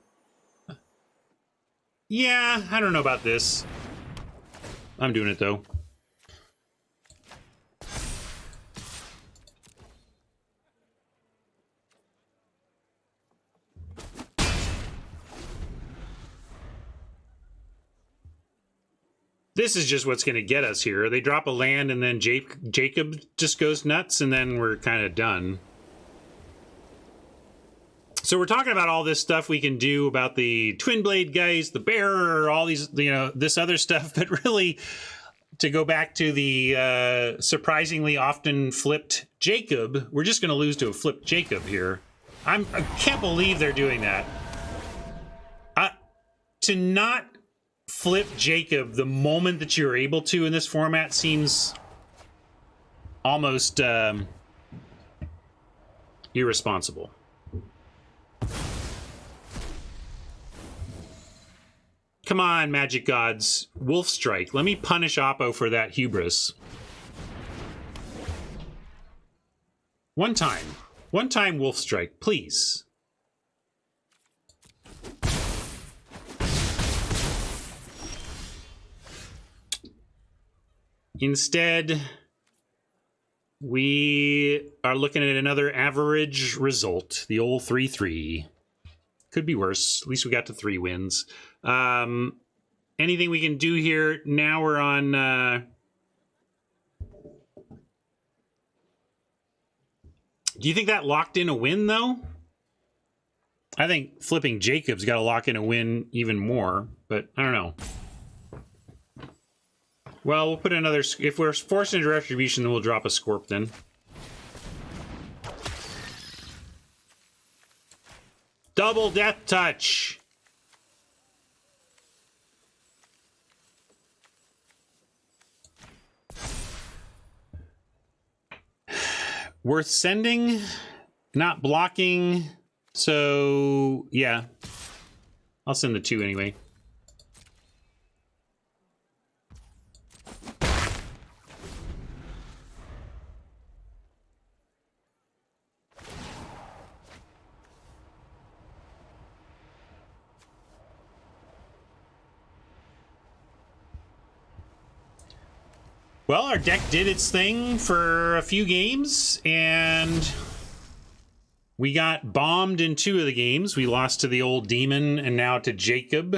yeah, I don't know about this. I'm doing it, though. This is just what's going to get us here. They drop a land and then Jacob just goes nuts and then we're kind of done. So we're talking about all this stuff we can do about the Twin Blade guys, the Bearer, all these, you know, this other stuff. But really, to go back to the surprisingly often flipped Jacob, we're just going to lose to a flipped Jacob here. I can't believe they're doing that. To not flip Jacob the moment that you're able to in this format seems almost irresponsible. Come on, Magic Gods. Wolf Strike. Let me punish Oppo for that hubris. One time. One time Wolf Strike, please. Instead, we are looking at another average result. The old 3-3. Could be worse. At least we got to 3 wins. Anything we can do here? Now we're on... Do you think that locked in a win, though? I think flipping Jacob's got to lock in a win even more, but I don't know. Well, we'll put another... If we're forced into Retribution, then we'll drop a Scorp then. Double Death Touch! worth sending, not blocking. So yeah, I'll send the 2 anyway. Well, our deck did its thing for a few games, and we got bombed in 2 of the games. We lost to the old demon and now to Jacob.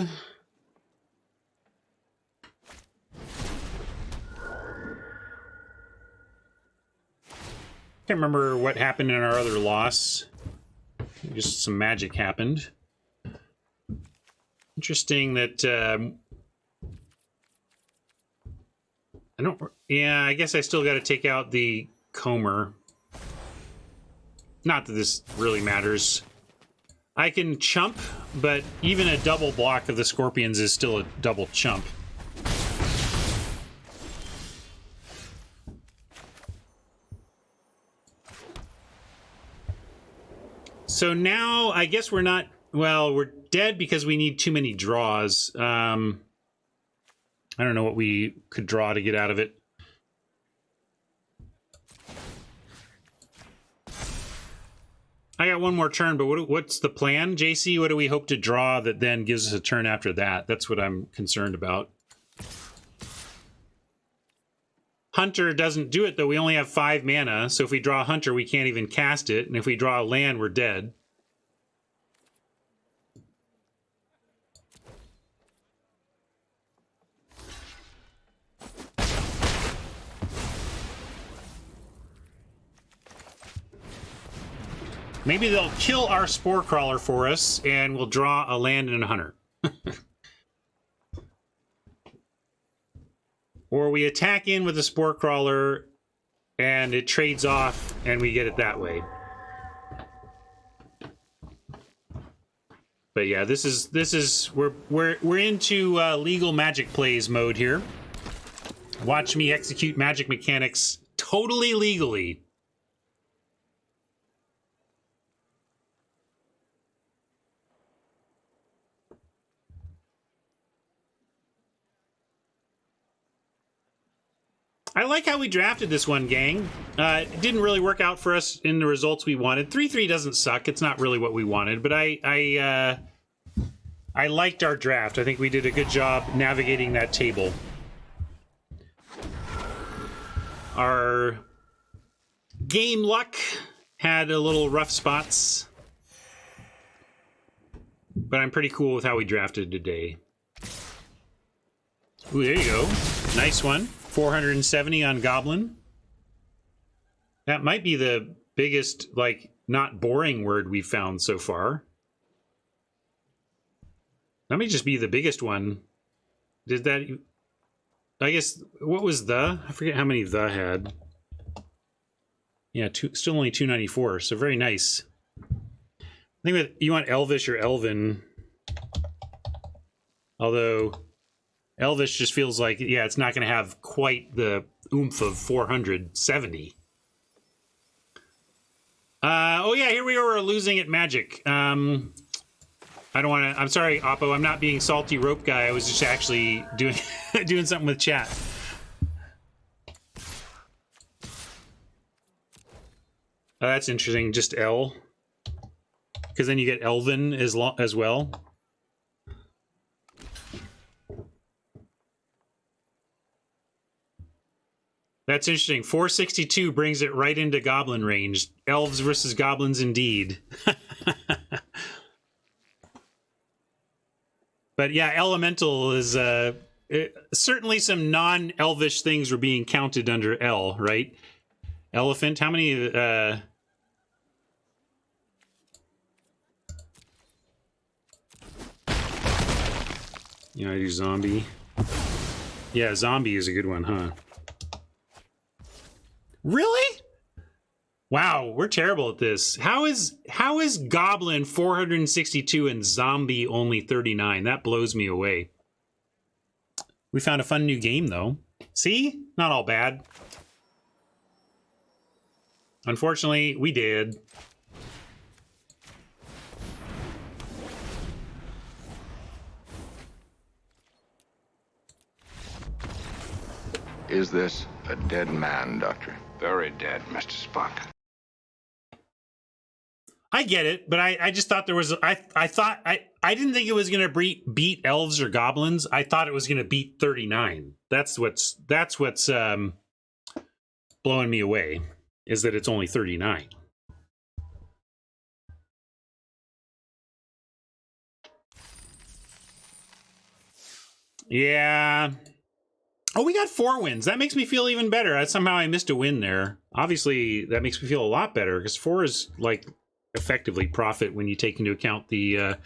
Can't remember what happened in our other loss. Just some magic happened. Interesting that... I don't... Yeah, I guess I still got to take out the Comer. Not that this really matters. I can chump, but even a double block of the Scorpions is still a double chump. So now, I guess we're not... Well, we're dead because we need too many draws. I don't know what we could draw to get out of it. I got one more turn, but what's the plan, JC? What do we hope to draw that then gives us a turn after that? That's what I'm concerned about. Hunter doesn't do it, though. We only have 5 mana, so if we draw Hunter, we can't even cast it, and if we draw a land, we're dead. Maybe they'll kill our Spore Crawler for us, and we'll draw a land and a Hunter. Or we attack in with a Spore Crawler, and it trades off, and we get it that way. But yeah, this is we're into legal Magic plays mode here. Watch me execute Magic mechanics totally legally. I like how we drafted this one, gang. It didn't really work out for us in the results we wanted. 3-3 doesn't suck. It's not really what we wanted, but I liked our draft. I think we did a good job navigating that table. Our game luck had a little rough spots, but I'm pretty cool with how we drafted today. Ooh, there you go. Nice one. 470 on Goblin. That might be the biggest, like, not boring word we've found so far. That may just be the biggest one. Did that... I guess, what was the? I forget how many the had. Yeah, still only 294, so very nice. I think that you want Elvish or Elven. Although... Elvish just feels like, yeah, it's not going to have quite the oomph of 470. Oh yeah, here we are, we're losing at Magic. I don't want to, I'm sorry, Oppo, I'm not being salty rope guy. I was just actually doing doing something with chat. That's interesting, just L. Because then you get Elven as well. That's interesting. 462 brings it right into Goblin range. Elves versus Goblins indeed. But yeah, Elemental is... certainly some non-Elvish things were being counted under L, right? Elephant, how many... You know, I do Zombie. Yeah, Zombie is a good one, huh? Really? Wow, we're terrible at this. How is Goblin 462 and Zombie only 39? That blows me away. We found a fun new game though. See? Not all bad. unfortunately, we did. Is this a dead man, Doctor? Very dead, Mr. Spock. I get it, but I just thought there was I didn't think it was going to beat elves or goblins. I thought it was going to beat 39. That's what's blowing me away, is that it's only 39. Yeah. Oh, we got 4 wins. That makes me feel even better. Somehow I missed a win there. Obviously, that makes me feel a lot better, because 4 is like effectively profit when you take into account the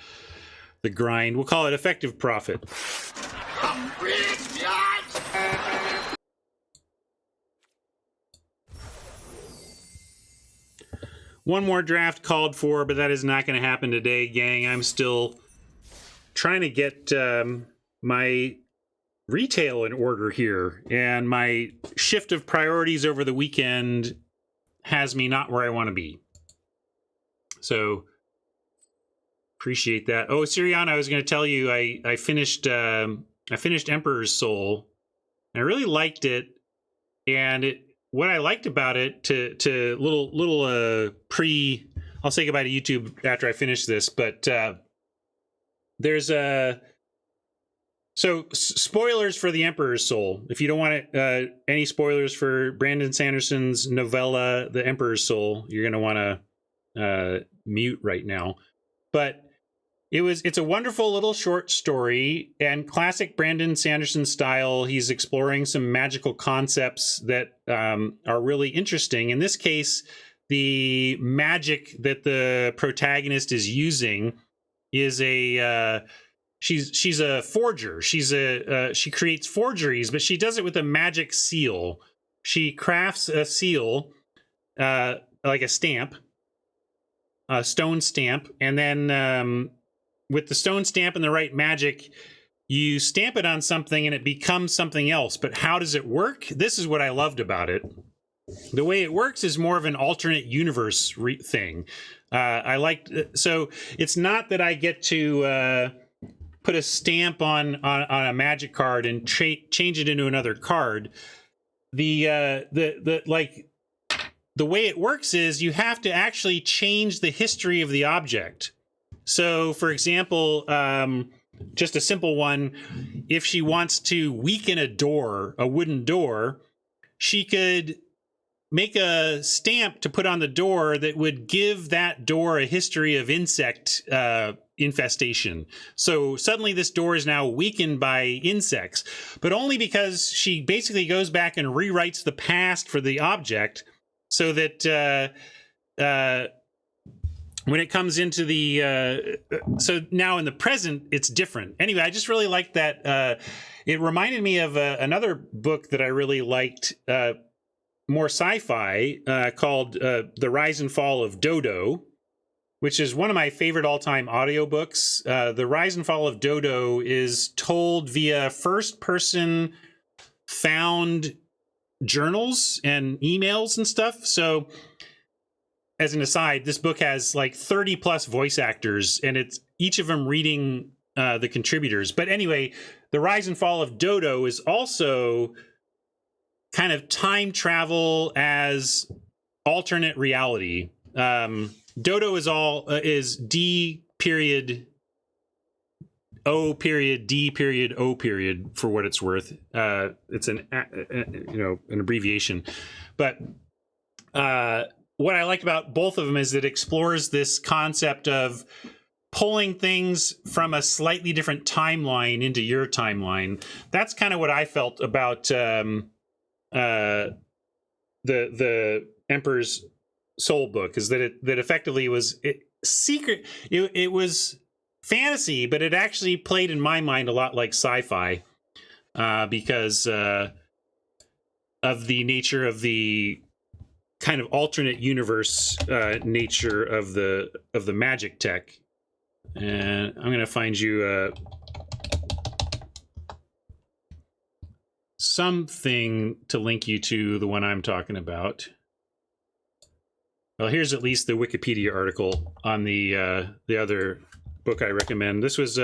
grind. We'll call it effective profit. One more draft called for, but that is not going to happen today, gang. I'm still trying to get my retail in order here, and my shift of priorities over the weekend has me not where I want to be. So appreciate that. Oh, Siriana, I was going to tell you I finished Emperor's Soul. I really liked it, and what I liked about it to little pre. I'll say goodbye to YouTube after I finish this, but there's a. So, spoilers for The Emperor's Soul. If you don't want any spoilers for Brandon Sanderson's novella, The Emperor's Soul, you're going to want to mute right now. But it's a wonderful little short story, and classic Brandon Sanderson style. He's exploring some magical concepts that are really interesting. In this case, the magic that the protagonist is using is a... She's a forger. She creates forgeries, but she does it with a magic seal. She crafts a seal, like a stamp, a stone stamp, and then with the stone stamp and the right magic, you stamp it on something and it becomes something else. But how does it work? This is what I loved about it. The way it works is more of an alternate universe thing. I liked, so it's not that I get to put a stamp on a magic card and change it into another card. The way it works is you have to actually change the history of the object. So, for example, just a simple one, if she wants to weaken a wooden door, she could make a stamp to put on the door that would give that door a history of insect infestation. So suddenly this door is now weakened by insects, but only because she basically goes back and rewrites the past for the object, so that when it comes into the so now in the present it's different. Anyway, I just really liked that. It reminded me of another book that I really liked, more sci-fi, called The Rise and Fall of Dodo, which is one of my favorite all-time audiobooks. The Rise and Fall of Dodo is told via first-person found journals and emails and stuff. So, as an aside, this book has like 30-plus voice actors, and it's each of them reading the contributors. But anyway, The Rise and Fall of Dodo is also kind of time travel as alternate reality. Dodo is D period O period D period O period, for what it's worth. It's an abbreviation, but what I liked about both of them is it explores this concept of pulling things from a slightly different timeline into your timeline. That's kind of what I felt about the Emperor's Soul book, is that it effectively was secret. It was fantasy, but it actually played in my mind a lot like sci-fi, because of the nature of the kind of alternate universe nature of the magic tech. And I'm gonna find you something to link you to the one I'm talking about. Well, here's at least the Wikipedia article on the other book I recommend. This was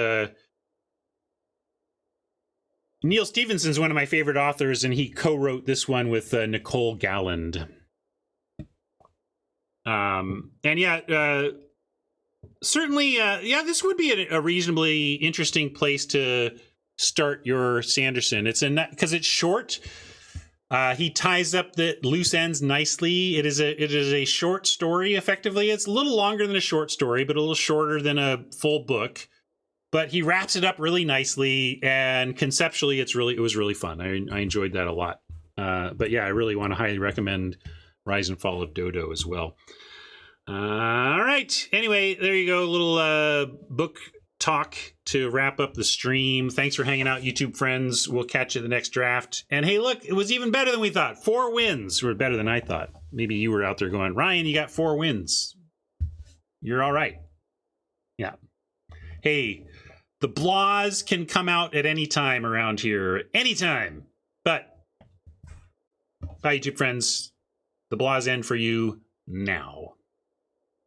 Neil Stephenson's one of my favorite authors, and he co-wrote this one with Nicole Galland. And yeah, certainly, yeah, this would be a reasonably interesting place to start your Sanderson. It's because it's short. He ties up the loose ends nicely. It is a short story. Effectively, it's a little longer than a short story, but a little shorter than a full book. But he wraps it up really nicely, and conceptually, it was really fun. I enjoyed that a lot. But yeah, I really want to highly recommend Rise and Fall of Dodo as well. All right. Anyway, there you go. A little book talk to wrap up the stream. Thanks for hanging out, YouTube friends. We'll catch you at the next draft. And hey, look, it was even better than we thought. 4 wins were better than I thought. Maybe you were out there going, Ryan, you got 4 wins. You're all right. Yeah. Hey, the blahs can come out at any time around here. Anytime. But, bye, YouTube friends. The blahs end for you now.